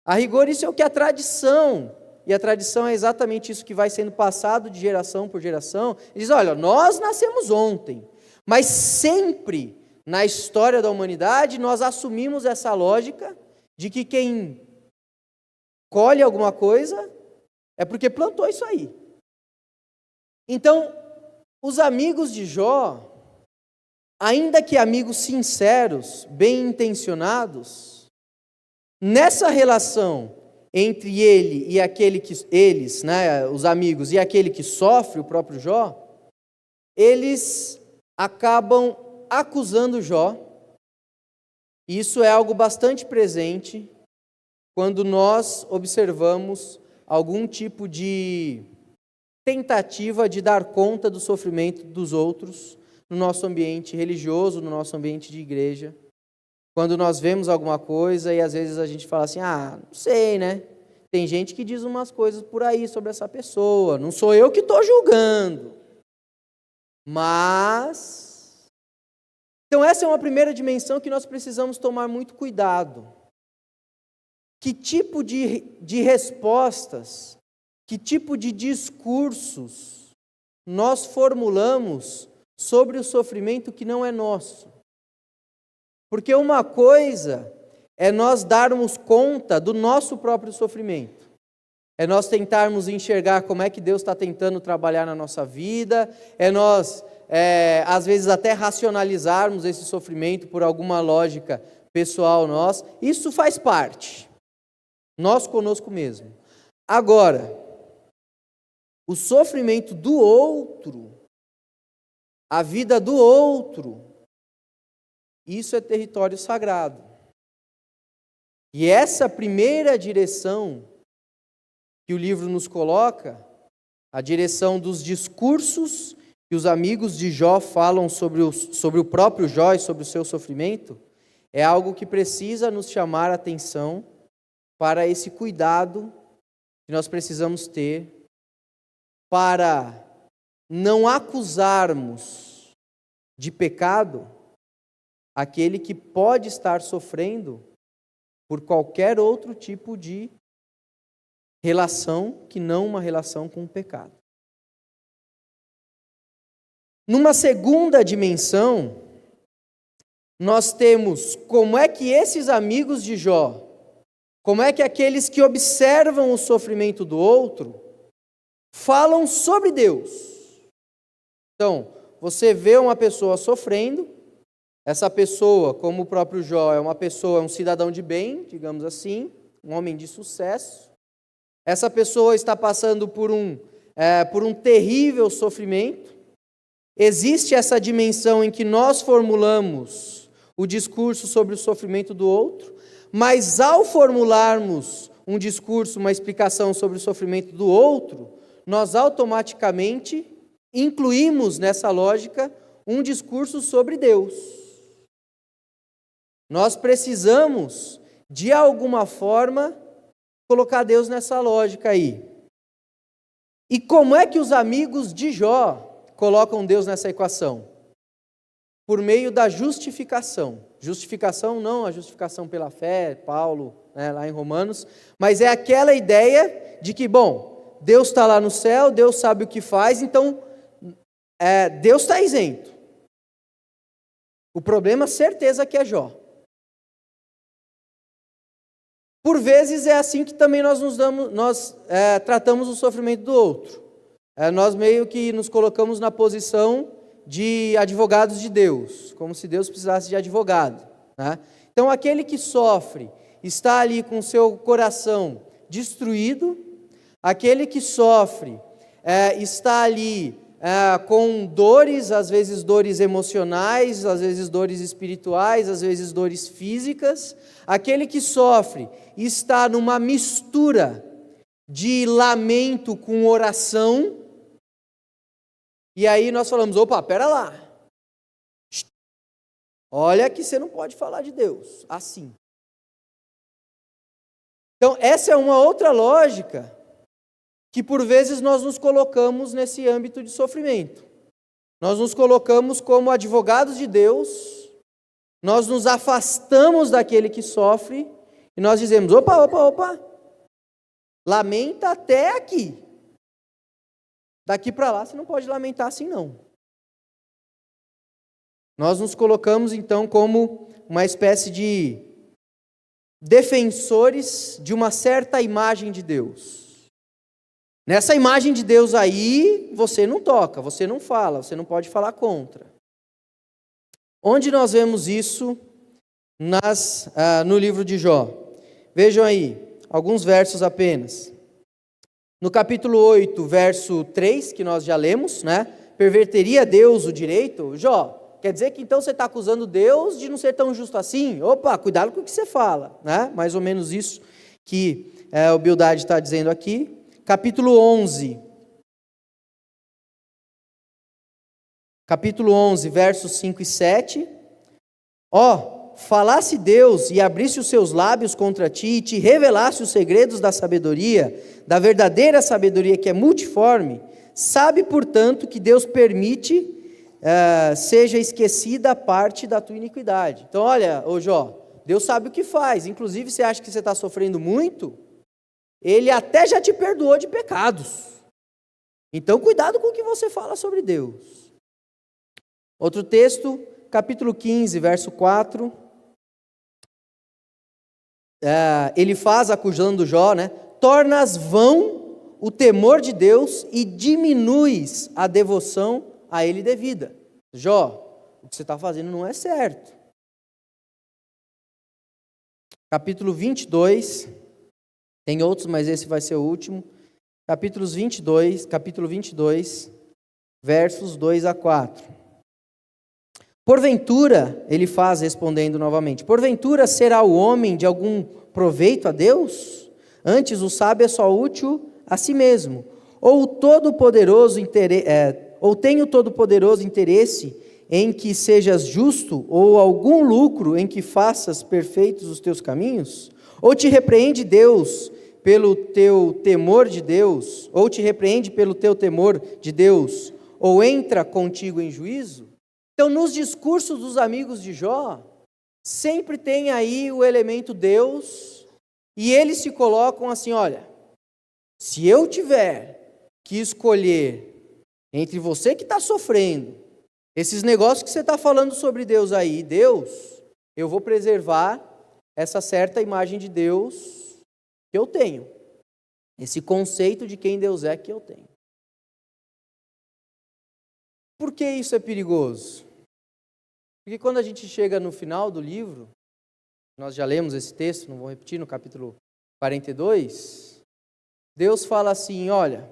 A rigor, isso é o que a tradição, e a tradição é exatamente isso que vai sendo passado de geração por geração. Diz, olha, nós nascemos ontem, mas sempre na história da humanidade nós assumimos essa lógica de que quem colhe alguma coisa é porque plantou isso aí. Então, os amigos de Jó, ainda que amigos sinceros, bem intencionados, nessa relação entre ele e eles, né, os amigos, e aquele que sofre, o próprio Jó, eles acabam acusando Jó. Isso é algo bastante presente quando nós observamos algum tipo de tentativa de dar conta do sofrimento dos outros no nosso ambiente religioso, no nosso ambiente de igreja. Quando nós vemos alguma coisa e às vezes a gente fala assim, não sei, né? Tem gente que diz umas coisas por aí sobre essa pessoa, não sou eu que estou julgando. Mas... Então essa é uma primeira dimensão que nós precisamos tomar muito cuidado. Que tipo de respostas, que tipo de discursos nós formulamos sobre o sofrimento que não é nosso? Porque uma coisa é nós darmos conta do nosso próprio sofrimento. É nós tentarmos enxergar como é que Deus está tentando trabalhar na nossa vida. É nós, às vezes, até racionalizarmos esse sofrimento por alguma lógica pessoal nossa. Isso faz parte. Nós conosco mesmo. Agora, o sofrimento do outro, a vida do outro, isso é território sagrado. E essa primeira direção que o livro nos coloca, a direção dos discursos que os amigos de Jó falam sobre o próprio Jó e sobre o seu sofrimento, é algo que precisa nos chamar a atenção para esse cuidado que nós precisamos ter para não acusarmos de pecado aquele que pode estar sofrendo por qualquer outro tipo de relação que não uma relação com o pecado. Numa segunda dimensão, nós temos como é que esses amigos de Jó, como é que aqueles que observam o sofrimento do outro, falam sobre Deus. Então, você vê uma pessoa sofrendo, essa pessoa, como o próprio Jó, é um cidadão de bem, digamos assim, um homem de sucesso. Essa pessoa está passando por um terrível sofrimento. Existe essa dimensão em que nós formulamos o discurso sobre o sofrimento do outro, mas ao formularmos um discurso, uma explicação sobre o sofrimento do outro, nós automaticamente incluímos nessa lógica um discurso sobre Deus. Nós precisamos, de alguma forma, colocar Deus nessa lógica aí. E como é que os amigos de Jó colocam Deus nessa equação? Por meio da justificação. Justificação não a justificação pela fé, Paulo, lá em Romanos, mas é aquela ideia de que, bom, Deus está lá no céu, Deus sabe o que faz, então Deus está isento. O problema, certeza que é Jó. Por vezes é assim que também nós tratamos o sofrimento do outro. Nós meio que nos colocamos na posição de advogados de Deus, como se Deus precisasse de advogado, né? Então aquele que sofre está ali com seu coração destruído, aquele que sofre está ali com dores, às vezes dores emocionais, às vezes dores espirituais, às vezes dores físicas. Aquele que sofre está numa mistura de lamento com oração. E aí nós falamos, opa, pera lá. Olha que você não pode falar de Deus assim. Então essa é uma outra lógica que por vezes nós nos colocamos nesse âmbito de sofrimento. Nós nos colocamos como advogados de Deus, nós nos afastamos daquele que sofre e nós dizemos, opa, lamenta até aqui. Daqui para lá você não pode lamentar assim não. Nós nos colocamos então como uma espécie de defensores de uma certa imagem de Deus. Nessa imagem de Deus aí, você não toca, você não fala, você não pode falar contra. Onde nós vemos isso no livro de Jó? Vejam aí, alguns versos apenas. No capítulo 8, verso 3, que nós já lemos, né? Perverteria Deus o direito? Jó, quer dizer que então você está acusando Deus de não ser tão justo assim? Opa, cuidado com o que você fala, né? Mais ou menos isso que o Bildad está dizendo aqui. Capítulo 11, versos 5 e 7. Falasse Deus e abrisse os seus lábios contra ti e te revelasse os segredos da sabedoria, da verdadeira sabedoria que é multiforme, sabe, portanto, que Deus permite seja esquecida a parte da tua iniquidade. Então, olha, Jó, Deus sabe o que faz. Inclusive, você acha que você está sofrendo muito? Ele até já te perdoou de pecados. Então, cuidado com o que você fala sobre Deus. Outro texto, capítulo 15, verso 4. Ele faz acusando Jó, né? Tornas vão o temor de Deus e diminuis a devoção a ele devida. Jó, o que você está fazendo não é certo. Capítulo 22, Tem outros, mas esse vai ser o último. Capítulo 22, versos 2 a 4. Porventura, ele faz respondendo novamente, porventura será o homem de algum proveito a Deus? Antes o sábio é só útil a si mesmo. Ou tem o Todo-Poderoso interesse em que sejas justo, ou algum lucro em que faças perfeitos os teus caminhos? Ou te repreende Deus pelo teu temor de Deus? Ou te repreende pelo teu temor de Deus? Ou entra contigo em juízo? Então, nos discursos dos amigos de Jó, sempre tem aí o elemento Deus, e eles se colocam assim, olha, se eu tiver que escolher entre você que está sofrendo, esses negócios que você está falando sobre Deus aí, Deus, eu vou preservar essa certa imagem de Deus que eu tenho, esse conceito de quem Deus é que eu tenho. Por que isso é perigoso? Porque quando a gente chega no final do livro, nós já lemos esse texto, não vou repetir, no capítulo 42, Deus fala assim, olha,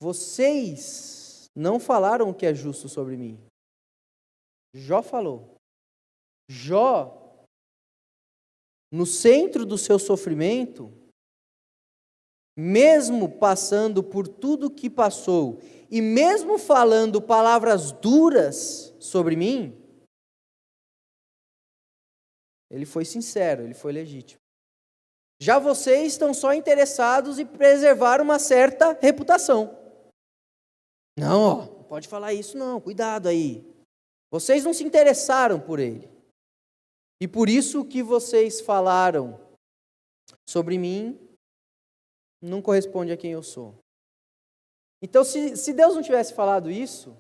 vocês não falaram o que é justo sobre mim. Jó falou. Jó, no centro do seu sofrimento, mesmo passando por tudo que passou, e mesmo falando palavras duras sobre mim, ele foi sincero, ele foi legítimo. Já vocês estão só interessados em preservar uma certa reputação. Não, não pode falar isso não, cuidado aí. Vocês não se interessaram por ele. E por isso o que vocês falaram sobre mim não corresponde a quem eu sou. Então, se Deus não tivesse falado isso,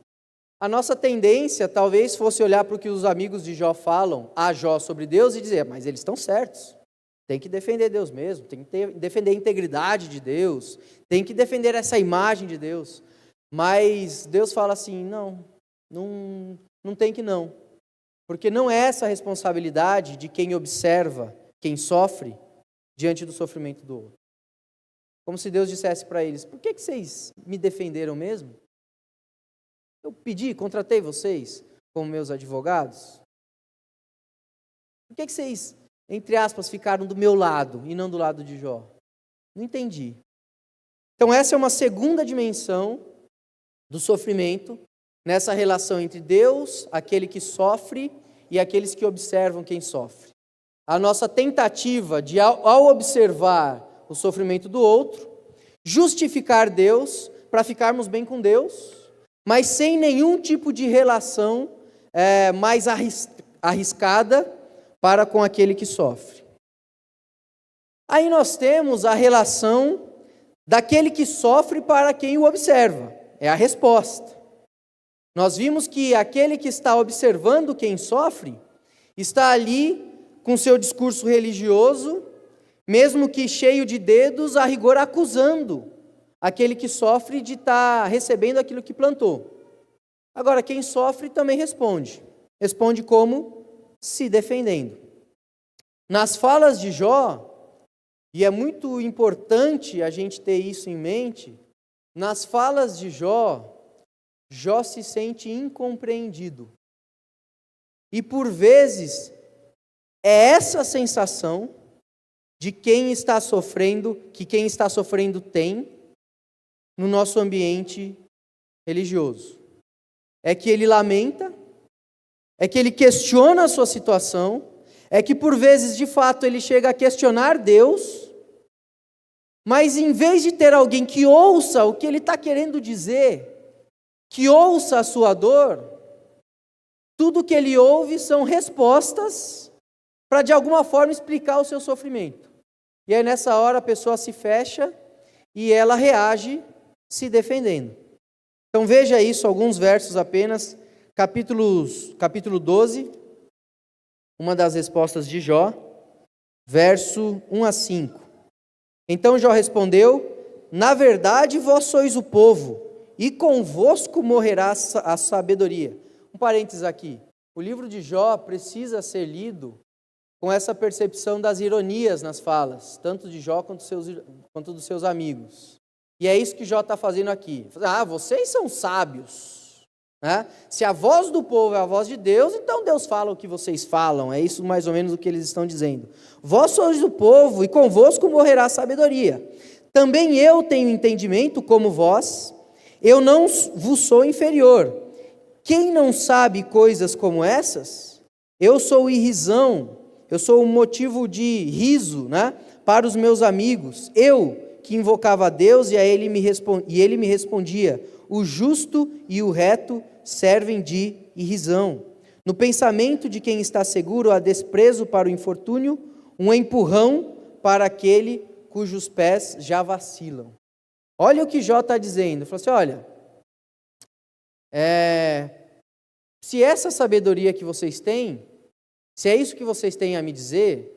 a nossa tendência talvez fosse olhar para o que os amigos de Jó falam a Jó sobre Deus e dizer, mas eles estão certos. Tem que defender Deus mesmo, tem que defender a integridade de Deus, tem que defender essa imagem de Deus. Mas Deus fala assim, não tem que não. Porque não é essa a responsabilidade de quem observa, quem sofre, diante do sofrimento do outro. Como se Deus dissesse para eles, por que vocês me defenderam mesmo? Eu contratei vocês como meus advogados? Por que vocês, entre aspas, ficaram do meu lado e não do lado de Jó? Não entendi. Então essa é uma segunda dimensão do sofrimento, nessa relação entre Deus, aquele que sofre, e aqueles que observam quem sofre. A nossa tentativa de, ao observar o sofrimento do outro, justificar Deus para ficarmos bem com Deus, mas sem nenhum tipo de relação mais arriscada para com aquele que sofre. Aí nós temos a relação daquele que sofre para quem o observa. É a resposta. Nós vimos que aquele que está observando quem sofre, está ali com seu discurso religioso, mesmo que cheio de dedos, a rigor acusando aquele que sofre de estar recebendo aquilo que plantou. Agora, quem sofre também responde. Responde como? Se defendendo. Nas falas de Jó, e é muito importante a gente ter isso em mente, nas falas de Jó, Jó se sente incompreendido. E por vezes, é essa sensação de quem está sofrendo, que quem está sofrendo tem no nosso ambiente religioso. É que ele lamenta, é que ele questiona a sua situação, é que por vezes, de fato, ele chega a questionar Deus, mas em vez de ter alguém que ouça o que ele está querendo dizer, que ouça a sua dor, tudo que ele ouve são respostas para de alguma forma explicar o seu sofrimento. E aí nessa hora a pessoa se fecha e ela reage se defendendo. Então veja isso, alguns versos apenas, capítulo 12, uma das respostas de Jó, verso 1 a 5. Então Jó respondeu, na verdade vós sois o povo, e convosco morrerá a sabedoria. Um parênteses aqui, o livro de Jó precisa ser lido com essa percepção das ironias nas falas, tanto de Jó quanto dos seus amigos. E é isso que Jó está fazendo aqui. Vocês são sábios, né? Se a voz do povo é a voz de Deus, então Deus fala o que vocês falam. É isso mais ou menos o que eles estão dizendo. Vós sois do povo, e convosco morrerá a sabedoria. Também eu tenho entendimento como vós, eu não vos sou inferior. Quem não sabe coisas como essas? Eu sou irrisão, eu sou um motivo de riso, né, para os meus amigos. Eu que invocava a Deus, e ele me respondia: o justo e o reto servem de irrisão. No pensamento de quem está seguro, há desprezo para o infortúnio, um empurrão para aquele cujos pés já vacilam. Olha o que Jó está dizendo. Ele falou assim: olha, se essa sabedoria que vocês têm, se é isso que vocês têm a me dizer,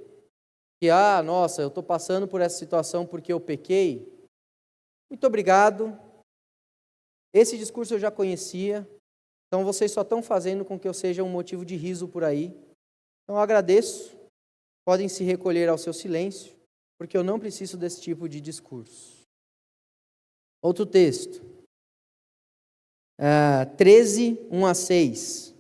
que, eu estou passando por essa situação porque eu pequei, muito obrigado, esse discurso eu já conhecia, então vocês só estão fazendo com que eu seja um motivo de riso por aí, então eu agradeço, podem se recolher ao seu silêncio, porque eu não preciso desse tipo de discurso. Outro texto, 13, 1-6.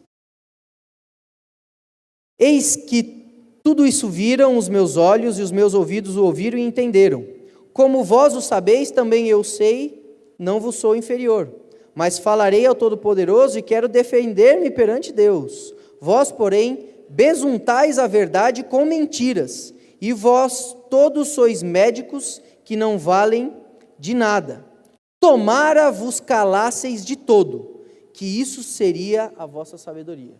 Eis que tudo isso viram os meus olhos, e os meus ouvidos o ouviram e entenderam. Como vós o sabeis, também eu sei, não vos sou inferior. Mas falarei ao Todo-Poderoso e quero defender-me perante Deus. Vós, porém, besuntais a verdade com mentiras, e vós todos sois médicos que não valem de nada. Tomara vos calasseis de todo, que isso seria a vossa sabedoria.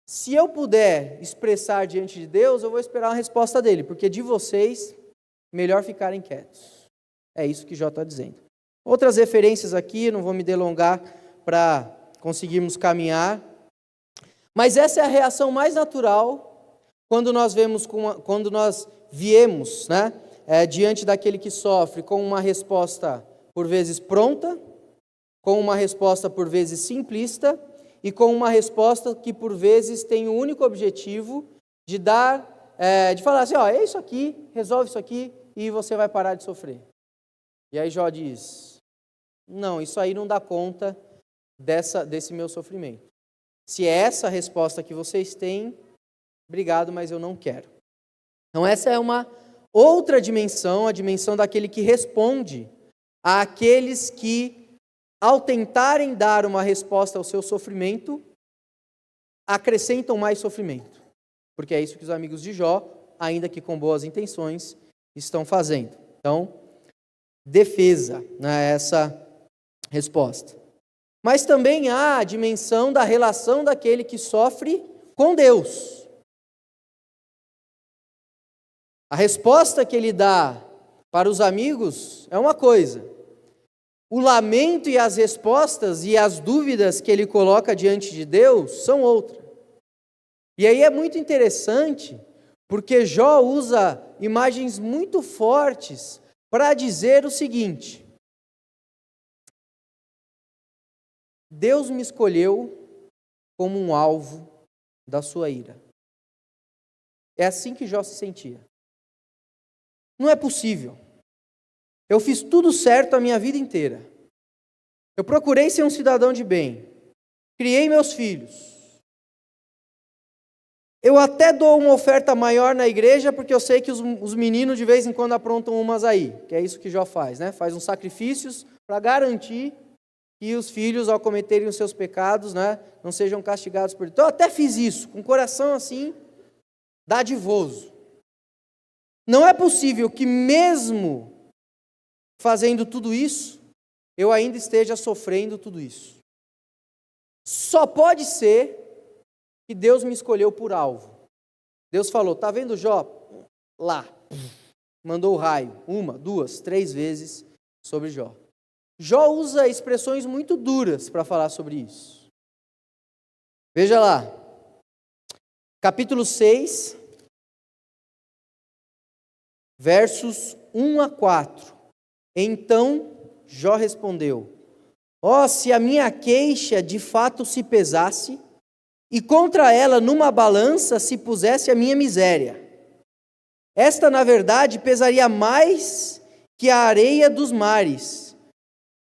Se eu puder expressar diante de Deus, eu vou esperar uma resposta dele, porque de vocês, melhor ficarem quietos. É isso que Jó está dizendo. Outras referências aqui, não vou me delongar para conseguirmos caminhar, mas essa é a reação mais natural quando nós viemos, né, diante daquele que sofre, com uma resposta por vezes pronta, com uma resposta por vezes simplista, e com uma resposta que por vezes tem o único objetivo de de falar assim, é isso aqui, resolve isso aqui e você vai parar de sofrer. E aí Jó diz, não, isso aí não dá conta desse meu sofrimento. Se é essa a resposta que vocês têm, obrigado, mas eu não quero. Então essa é uma outra dimensão, a dimensão daquele que responde àqueles que, ao tentarem dar uma resposta ao seu sofrimento, acrescentam mais sofrimento. Porque é isso que os amigos de Jó, ainda que com boas intenções, estão fazendo. Então, defesa, né, essa resposta. Mas também há a dimensão da relação daquele que sofre com Deus. A resposta que ele dá para os amigos é uma coisa. O lamento e as respostas e as dúvidas que ele coloca diante de Deus são outra. E aí é muito interessante, porque Jó usa imagens muito fortes para dizer o seguinte: Deus me escolheu como um alvo da sua ira. É assim que Jó se sentia. Não é possível. Eu fiz tudo certo a minha vida inteira. Eu procurei ser um cidadão de bem. Criei meus filhos. Eu até dou uma oferta maior na igreja, porque eu sei que os meninos de vez em quando aprontam umas aí. Que é isso que Jó faz, né? Faz uns sacrifícios para garantir que os filhos, ao cometerem os seus pecados, né, não sejam castigados por Deus. Então eu até fiz isso, com o coração assim, dadivoso. Não é possível que mesmo fazendo tudo isso, eu ainda esteja sofrendo tudo isso. Só pode ser que Deus me escolheu por alvo. Deus falou, tá vendo Jó? Lá. Mandou o raio, 1, 2, 3 vezes sobre Jó. Jó usa expressões muito duras para falar sobre isso. Veja lá. Capítulo 6, versos 1-4. Então Jó respondeu: se a minha queixa de fato se pesasse, e contra ela numa balança se pusesse a minha miséria. Esta, na verdade, pesaria mais que a areia dos mares.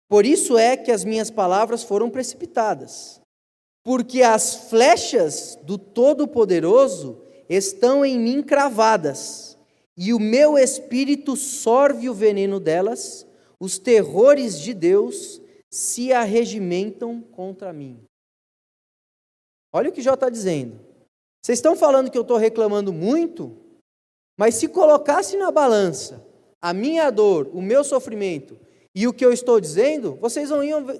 Por isso é que as minhas palavras foram precipitadas. Porque as flechas do Todo-Poderoso estão em mim cravadas, e o meu espírito sorve o veneno delas, os terrores de Deus se arregimentam contra mim. Olha o que Jó está dizendo. Vocês estão falando que eu estou reclamando muito, mas se colocasse na balança a minha dor, o meu sofrimento e o que eu estou dizendo, vocês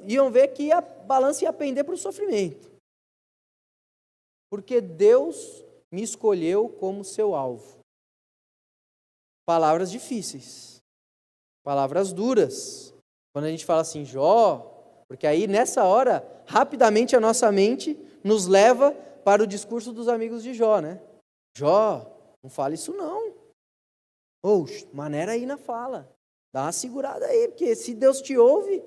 iam ver que a balança ia pender para o sofrimento. Porque Deus me escolheu como seu alvo. Palavras difíceis, palavras duras. Quando a gente fala assim, Jó, porque aí nessa hora, rapidamente a nossa mente nos leva para o discurso dos amigos de Jó, né? Jó, não fala isso não. Maneira aí na fala. Dá uma segurada aí, porque se Deus te ouve,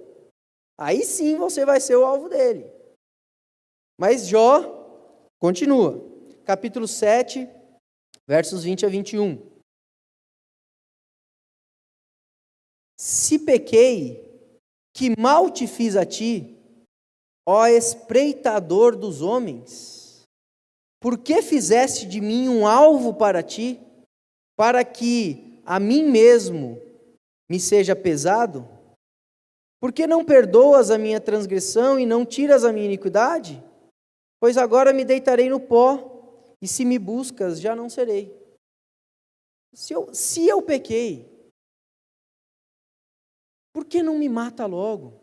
aí sim você vai ser o alvo dele. Mas Jó continua. Capítulo 7, versos 20 a 21. Se pequei, que mal te fiz a ti, ó espreitador dos homens? Por que fizeste de mim um alvo para ti, para que a mim mesmo me seja pesado? Por que não perdoas a minha transgressão e não tiras a minha iniquidade? Pois agora me deitarei no pó, e se me buscas, já não serei. Se eu pequei, por que não me mata logo?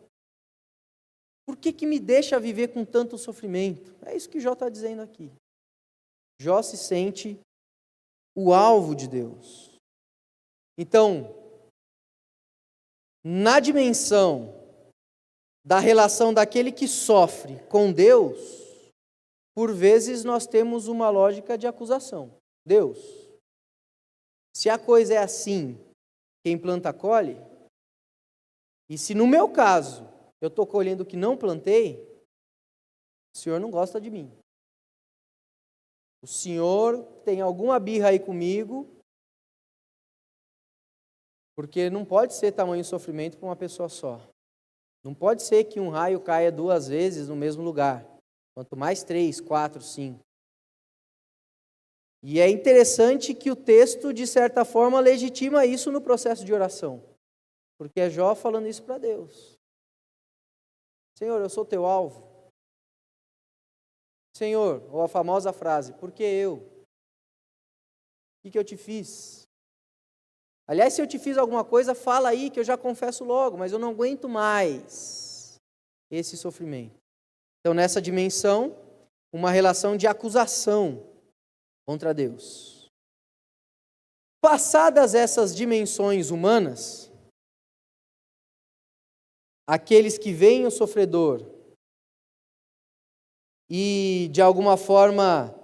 Por que me deixa viver com tanto sofrimento? É isso que Jó está dizendo aqui. Jó se sente o alvo de Deus. Então, na dimensão da relação daquele que sofre com Deus, por vezes nós temos uma lógica de acusação. Deus, se a coisa é assim, quem planta colhe, e se no meu caso eu estou colhendo o que não plantei, o Senhor não gosta de mim. O Senhor tem alguma birra aí comigo, porque não pode ser tamanho sofrimento para uma pessoa só. Não pode ser que um raio caia 2 vezes no mesmo lugar. Quanto mais 3, 4, 5. E é interessante que o texto, de certa forma, legitima isso no processo de oração. Porque é Jó falando isso para Deus. Senhor, eu sou teu alvo. Senhor, ou a famosa frase, por que eu? O que eu te fiz? Aliás, se eu te fiz alguma coisa, fala aí que eu já confesso logo, mas eu não aguento mais esse sofrimento. Então, nessa dimensão, uma relação de acusação contra Deus. Passadas essas dimensões humanas, aqueles que veem o sofredor e, de alguma forma,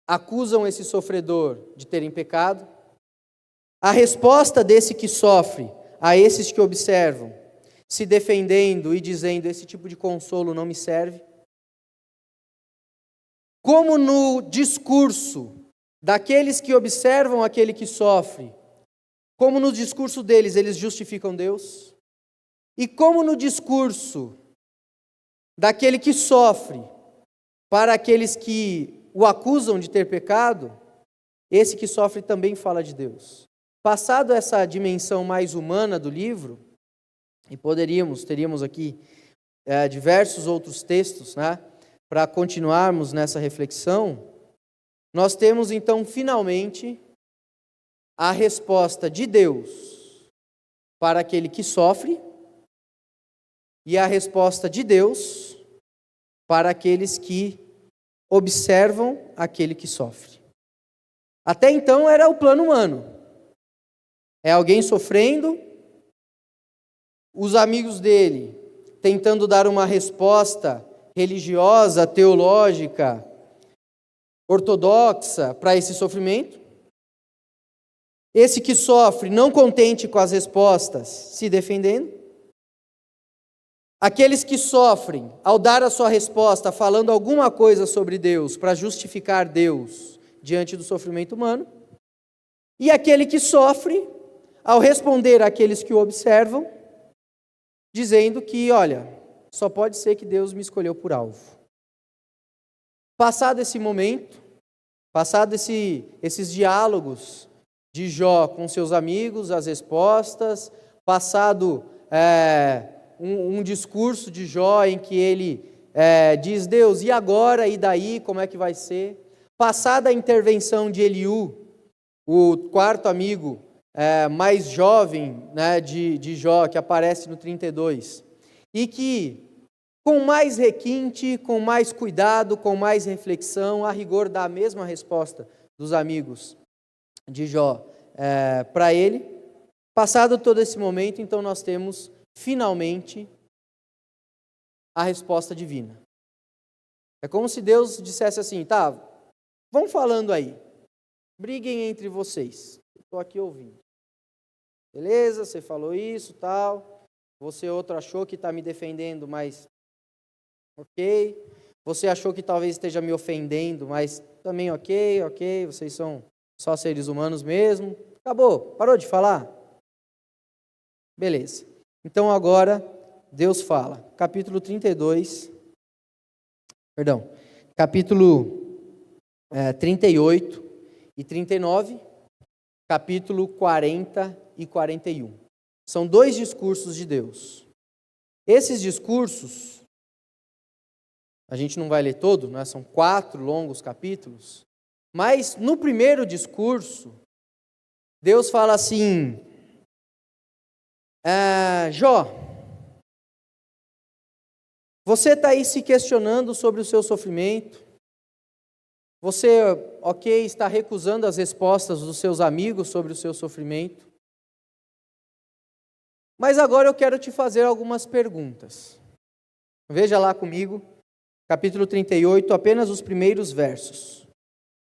acusam esse sofredor de terem pecado, a resposta desse que sofre a esses que observam, se defendendo e dizendo, esse tipo de consolo não me serve, como no discurso daqueles que observam aquele que sofre, como no discurso deles eles justificam Deus, e como no discurso daquele que sofre para aqueles que o acusam de ter pecado, esse que sofre também fala de Deus. Passado essa dimensão mais humana do livro, e teríamos aqui diversos outros textos, né? Para continuarmos nessa reflexão, nós temos então finalmente a resposta de Deus para aquele que sofre e a resposta de Deus para aqueles que observam aquele que sofre. Até então era o plano humano. É alguém sofrendo, os amigos dele tentando dar uma resposta religiosa, teológica, ortodoxa para esse sofrimento. Esse que sofre, não contente com as respostas, se defendendo. Aqueles que sofrem, ao dar a sua resposta, falando alguma coisa sobre Deus, para justificar Deus diante do sofrimento humano. E aquele que sofre, ao responder àqueles que o observam, dizendo que, olha, só pode ser que Deus me escolheu por alvo. Passado esse momento, passado esses diálogos de Jó com seus amigos, as respostas, passado um discurso de Jó em que ele diz, Deus, e agora, e daí, como é que vai ser? Passada a intervenção de Eliú, o quarto amigo mais jovem, né, de Jó, que aparece no 32, e que, com mais requinte, com mais cuidado, com mais reflexão, a rigor dá a mesma resposta dos amigos de Jó para ele. Passado todo esse momento, então nós temos, finalmente, a resposta divina. É como se Deus dissesse assim, tá, vão falando aí, briguem entre vocês, eu estou aqui ouvindo. Beleza, você falou isso, tal, você outro achou que está me defendendo, mas ok. Você achou que talvez esteja me ofendendo, mas também ok, vocês são só seres humanos mesmo. Acabou, parou de falar? Beleza. Então agora Deus fala, capítulo 38 e 39, capítulo 40 e 41. São dois discursos de Deus. Esses discursos, a gente não vai ler todo, né? São 4 longos capítulos, mas no primeiro discurso, Deus fala assim, Jó, você está aí se questionando sobre o seu sofrimento, você, está recusando as respostas dos seus amigos sobre o seu sofrimento, mas agora eu quero te fazer algumas perguntas. Veja lá comigo, capítulo 38, apenas os primeiros versos.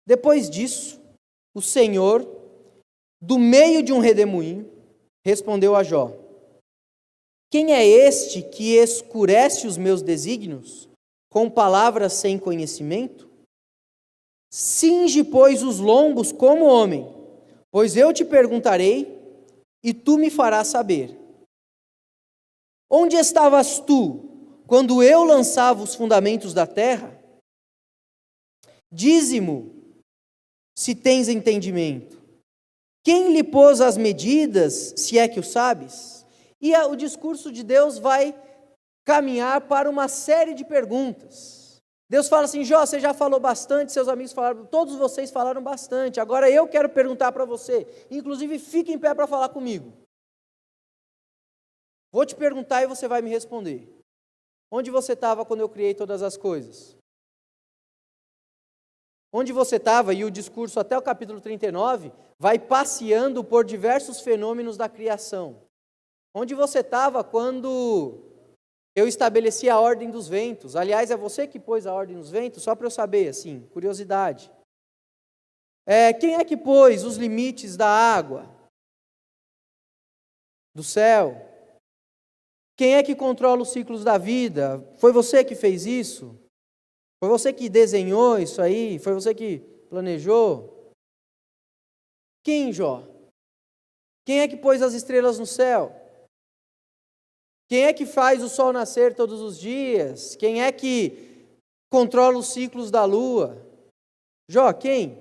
Depois disso, o Senhor, do meio de um redemoinho, respondeu a Jó, quem é este que escurece os meus desígnios com palavras sem conhecimento? Cinge, pois, os lombos como homem, pois eu te perguntarei e tu me farás saber. Onde estavas tu quando eu lançava os fundamentos da terra? Dize-mo, se tens entendimento. Quem lhe pôs as medidas, se é que o sabes? E o discurso de Deus vai caminhar para uma série de perguntas. Deus fala assim, Jó, você já falou bastante, seus amigos falaram, todos vocês falaram bastante, agora eu quero perguntar para você, inclusive fique em pé para falar comigo. Vou te perguntar e você vai me responder. Onde você estava quando eu criei todas as coisas? Onde você estava, e o discurso até o capítulo 39, vai passeando por diversos fenômenos da criação. Onde você estava quando eu estabeleci a ordem dos ventos? Aliás, é você que pôs a ordem dos ventos? Só para eu saber, assim, curiosidade. Quem é que pôs os limites da água? Do céu? Quem é que controla os ciclos da vida? Foi você que fez isso? Foi você que desenhou isso aí? Foi você que planejou? Quem, Jó? Quem é que pôs as estrelas no céu? Quem é que faz o sol nascer todos os dias? Quem é que controla os ciclos da lua? Jó, quem?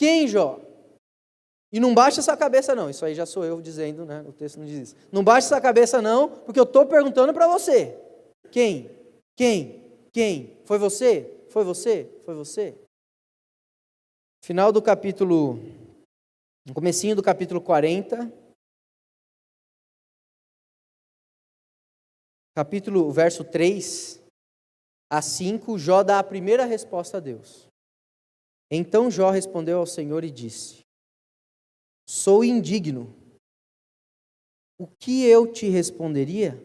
Quem, Jó? E não baixa essa cabeça não, isso aí já sou eu dizendo, né? O texto não diz isso. Não baixa essa cabeça não, porque eu estou perguntando para você. Quem? Quem? Foi você? Foi você? Foi você? Final do capítulo, no comecinho do capítulo 40, verso 3 a 5, Jó dá a primeira resposta a Deus. Então Jó respondeu ao Senhor e disse, sou indigno. O que eu te responderia?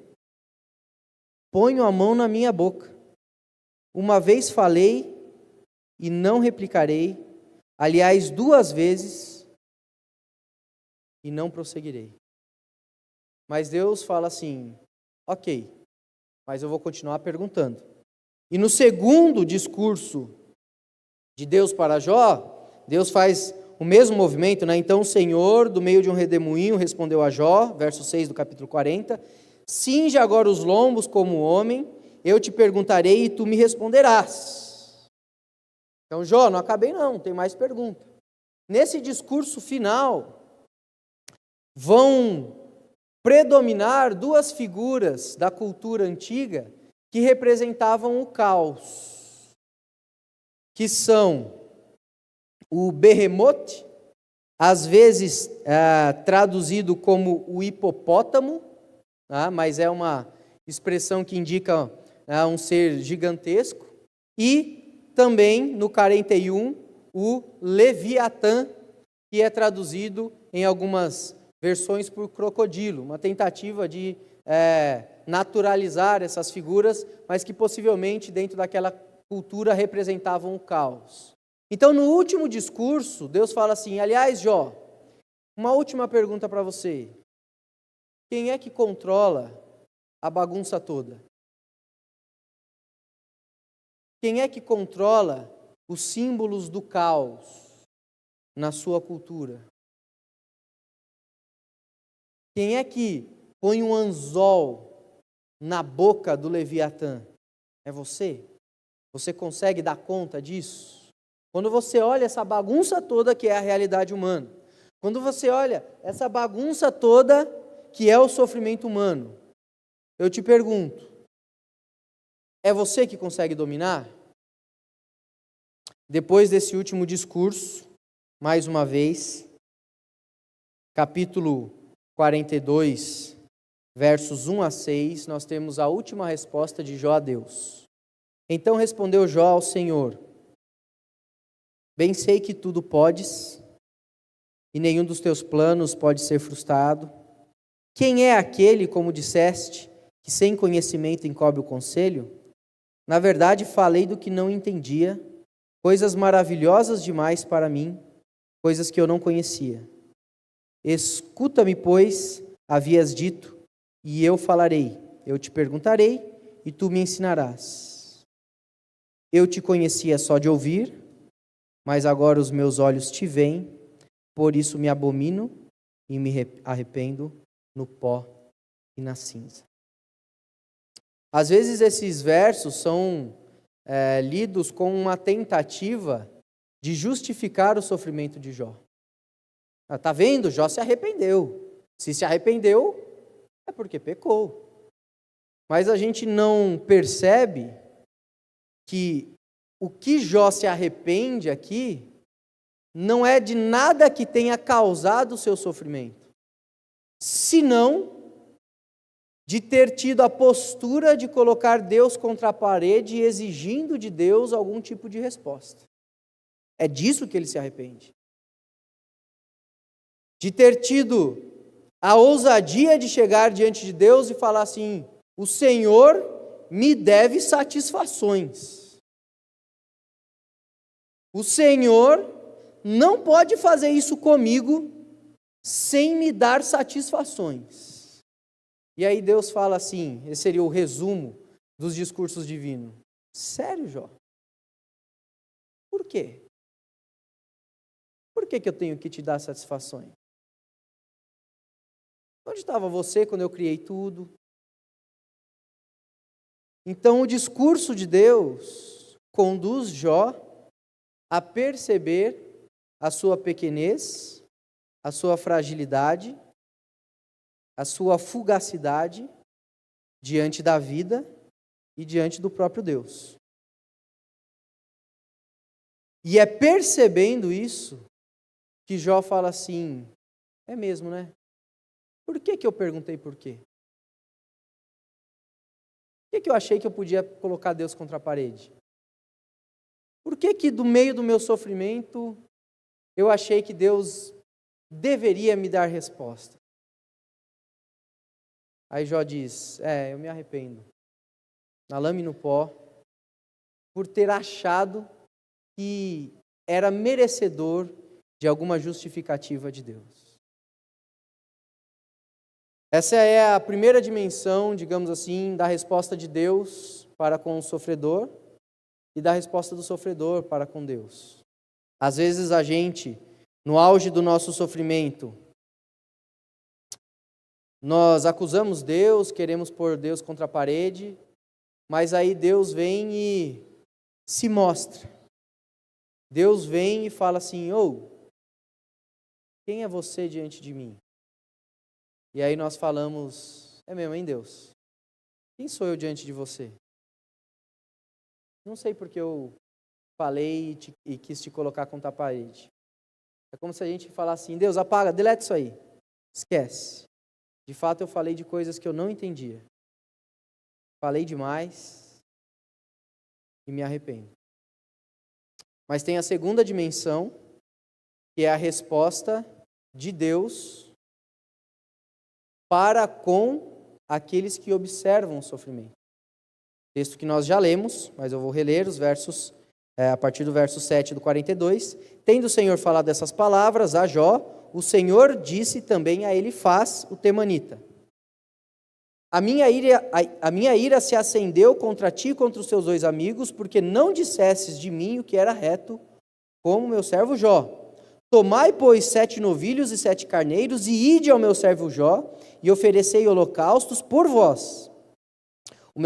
Ponho a mão na minha boca. Uma vez falei e não replicarei, aliás, 2 vezes e não prosseguirei. Mas Deus fala assim, ok, mas eu vou continuar perguntando. E no segundo discurso de Deus para Jó, Deus faz o mesmo movimento, né? Então o Senhor, do meio de um redemoinho, respondeu a Jó, verso 6 do capítulo 40, cinge agora os lombos como homem, eu te perguntarei e tu me responderás. Então, Jó, não acabei não, tem mais pergunta. Nesse discurso final, vão predominar duas figuras da cultura antiga que representavam o caos, que são o Behemoth, às vezes traduzido como o hipopótamo, mas é uma expressão que indica um ser gigantesco, e também no 41 o Leviatã, que é traduzido em algumas versões por crocodilo, uma tentativa de naturalizar essas figuras, mas que possivelmente dentro daquela cultura representavam o caos. Então, no último discurso, Deus fala assim, aliás, Jó, uma última pergunta para você. Quem é que controla a bagunça toda? Quem é que controla os símbolos do caos na sua cultura? Quem é que põe um anzol na boca do Leviatã? É você? Você consegue dar conta disso? Quando você olha essa bagunça toda que é a realidade humana, quando você olha essa bagunça toda que é o sofrimento humano, eu te pergunto, é você que consegue dominar? Depois desse último discurso, mais uma vez, capítulo 42, versos 1 a 6, nós temos a última resposta de Jó a Deus. Então respondeu Jó ao Senhor, bem sei que tudo podes, e nenhum dos teus planos pode ser frustrado. Quem é aquele, como disseste, que sem conhecimento encobre o conselho? Na verdade, falei do que não entendia, coisas maravilhosas demais para mim, coisas que eu não conhecia. Escuta-me, pois, havias dito, e eu falarei. Eu te perguntarei, e tu me ensinarás. Eu te conhecia só de ouvir, mas agora os meus olhos te veem, por isso me abomino e me arrependo no pó e na cinza. Às vezes esses versos são lidos com uma tentativa de justificar o sofrimento de Jó. Está vendo? Jó se arrependeu. Se se arrependeu, é porque pecou. Mas a gente não percebe que o que Jó se arrepende aqui não é de nada que tenha causado o seu sofrimento, senão de ter tido a postura de colocar Deus contra a parede e exigindo de Deus algum tipo de resposta. É disso que ele se arrepende. De ter tido a ousadia de chegar diante de Deus e falar assim, o Senhor me deve satisfações. O Senhor não pode fazer isso comigo sem me dar satisfações. E aí Deus fala assim, esse seria o resumo dos discursos divinos. Sério, Jó? Por quê? Por que eu tenho que te dar satisfações? Onde estava você quando eu criei tudo? Então o discurso de Deus conduz Jó a perceber a sua pequenez, a sua fragilidade, a sua fugacidade diante da vida e diante do próprio Deus. E é percebendo isso que Jó fala assim, é mesmo, né? Por que eu perguntei por quê? Por que eu achei que eu podia colocar Deus contra a parede? Por que do meio do meu sofrimento eu achei que Deus deveria me dar resposta? Aí Jó diz, eu me arrependo, na lama e no pó, por ter achado que era merecedor de alguma justificativa de Deus. Essa é a primeira dimensão, digamos assim, da resposta de Deus para com o sofredor e da resposta do sofredor para com Deus. Às vezes a gente, no auge do nosso sofrimento, nós acusamos Deus, queremos pôr Deus contra a parede, mas aí Deus vem e se mostra. Deus vem e fala assim: quem é você diante de mim? E aí nós falamos: é mesmo, hein, Deus? Quem sou eu diante de você? Não sei porque eu falei e quis te colocar contra a parede. É como se a gente falasse assim: Deus, apaga, deleta isso aí. Esquece. De fato, eu falei de coisas que eu não entendia. Falei demais e me arrependo. Mas tem a segunda dimensão, que é a resposta de Deus para com aqueles que observam o sofrimento. Texto que nós já lemos, mas eu vou reler os versos, a partir do verso 7 do 42. Tendo o Senhor falado essas palavras a Jó, o Senhor disse também a Elifaz, o temanita: A minha ira se acendeu contra ti e contra os teus 2 amigos, porque não dissestes de mim o que era reto, como meu servo Jó. Tomai, pois, 7 novilhos e 7 carneiros, e ide ao meu servo Jó, e oferecei holocaustos por vós. O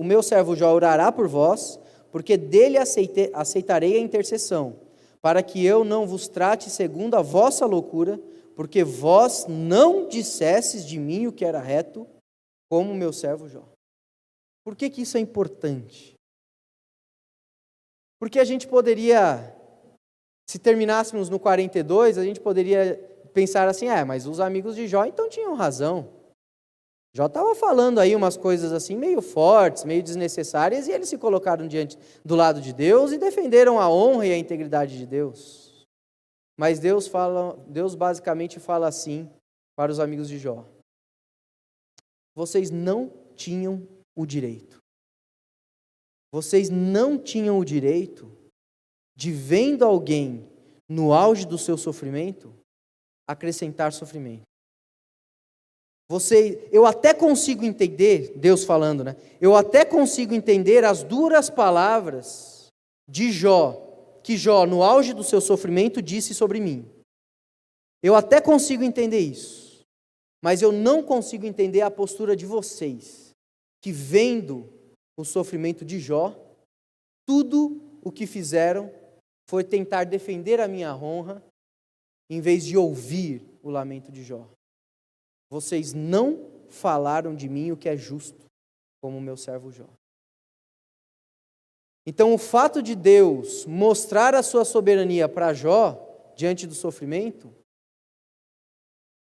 meu servo Jó orará por vós, porque dele aceitarei a intercessão, para que eu não vos trate segundo a vossa loucura, porque vós não dissestes de mim o que era reto, como meu servo Jó. Por que isso é importante? Porque a gente poderia, se terminássemos no 42, a gente poderia pensar assim: mas os amigos de Jó então tinham razão. Jó estava falando aí umas coisas assim meio fortes, meio desnecessárias, e eles se colocaram do lado de Deus e defenderam a honra e a integridade de Deus. Mas Deus basicamente fala assim para os amigos de Jó: vocês não tinham o direito. Vocês não tinham o direito de, vendo alguém no auge do seu sofrimento, acrescentar sofrimento. Eu até consigo entender, Deus falando, né? Eu até consigo entender as duras palavras de Jó, que Jó, no auge do seu sofrimento, disse sobre mim. Eu até consigo entender isso, mas eu não consigo entender a postura de vocês, que vendo o sofrimento de Jó, tudo o que fizeram foi tentar defender a minha honra, em vez de ouvir o lamento de Jó. Vocês não falaram de mim o que é justo, como o meu servo Jó. Então, o fato de Deus mostrar a sua soberania para Jó, diante do sofrimento,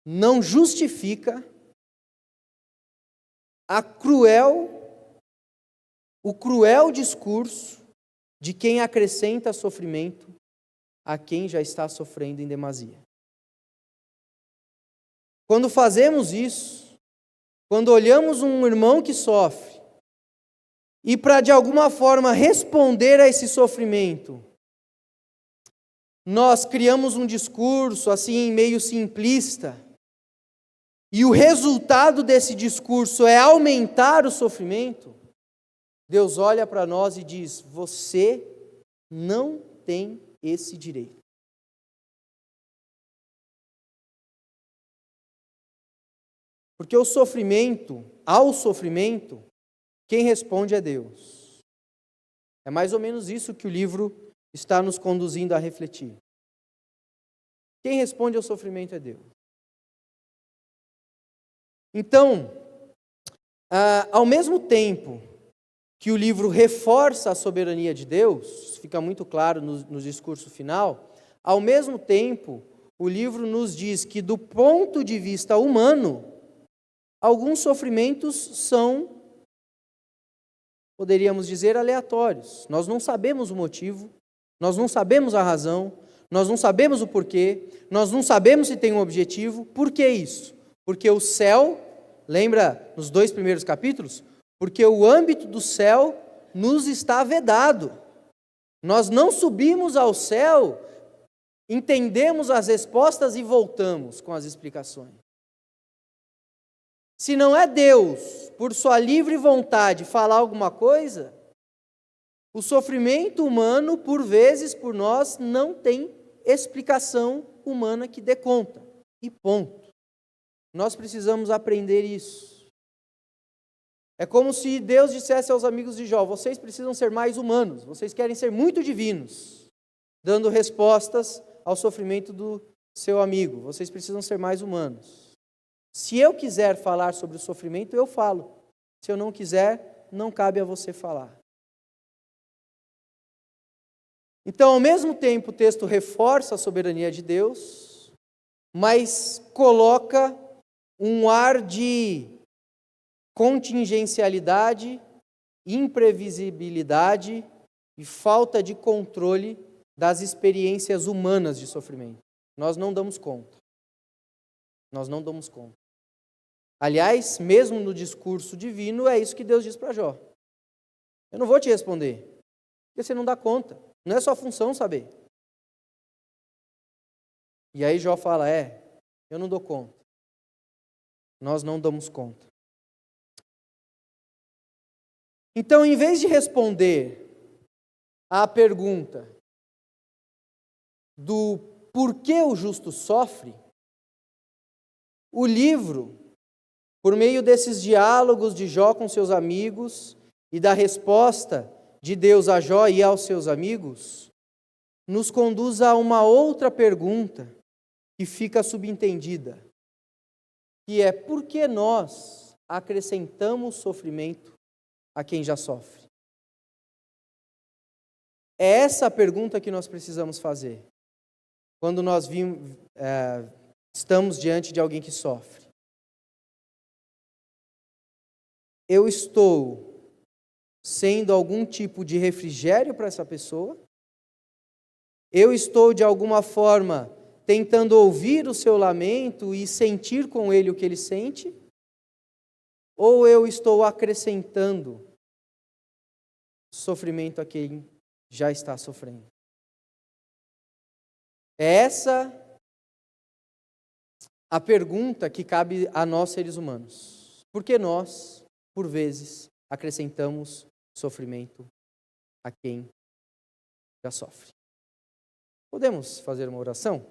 não justifica o cruel discurso de quem acrescenta sofrimento a quem já está sofrendo em demasia. Quando fazemos isso, quando olhamos um irmão que sofre, e para de alguma forma responder a esse sofrimento, nós criamos um discurso assim meio simplista, e o resultado desse discurso é aumentar o sofrimento, Deus olha para nós e diz: você não tem esse direito. Porque ao sofrimento, quem responde é Deus. É mais ou menos isso que o livro está nos conduzindo a refletir. Quem responde ao sofrimento é Deus. Então, ao mesmo tempo que o livro reforça a soberania de Deus, fica muito claro no discurso final, ao mesmo tempo, o livro nos diz que, do ponto de vista humano, alguns sofrimentos são, poderíamos dizer, aleatórios. Nós não sabemos o motivo, nós não sabemos a razão, nós não sabemos o porquê, nós não sabemos se tem um objetivo. Por que isso? Porque o céu, lembra nos 2 primeiros capítulos? Porque o âmbito do céu nos está vedado. Nós não subimos ao céu, entendemos as respostas e voltamos com as explicações. Se não é Deus, por sua livre vontade, falar alguma coisa, o sofrimento humano, por vezes, por nós, não tem explicação humana que dê conta. E ponto. Nós precisamos aprender isso. É como se Deus dissesse aos amigos de Jó: vocês precisam ser mais humanos, vocês querem ser muito divinos, dando respostas ao sofrimento do seu amigo. Vocês precisam ser mais humanos. Se eu quiser falar sobre o sofrimento, eu falo. Se eu não quiser, não cabe a você falar. Então, ao mesmo tempo, o texto reforça a soberania de Deus, mas coloca um ar de contingencialidade, imprevisibilidade e falta de controle das experiências humanas de sofrimento. Nós não damos conta. Nós não damos conta. Aliás, mesmo no discurso divino, é isso que Deus diz para Jó. Eu não vou te responder, porque você não dá conta. Não é sua função saber. E aí Jó fala: eu não dou conta. Nós não damos conta. Então, em vez de responder à pergunta do porquê o justo sofre, o livro, por meio desses diálogos de Jó com seus amigos e da resposta de Deus a Jó e aos seus amigos, nos conduz a uma outra pergunta que fica subentendida, que é: por que nós acrescentamos sofrimento a quem já sofre? É essa a pergunta que nós precisamos fazer quando nós estamos diante de alguém que sofre. Eu estou sendo algum tipo de refrigério para essa pessoa? Eu estou, de alguma forma, tentando ouvir o seu lamento e sentir com ele o que ele sente? Ou eu estou acrescentando sofrimento a quem já está sofrendo? É essa a pergunta que cabe a nós, seres humanos. Por que nós, por vezes, acrescentamos sofrimento a quem já sofre? Podemos fazer uma oração?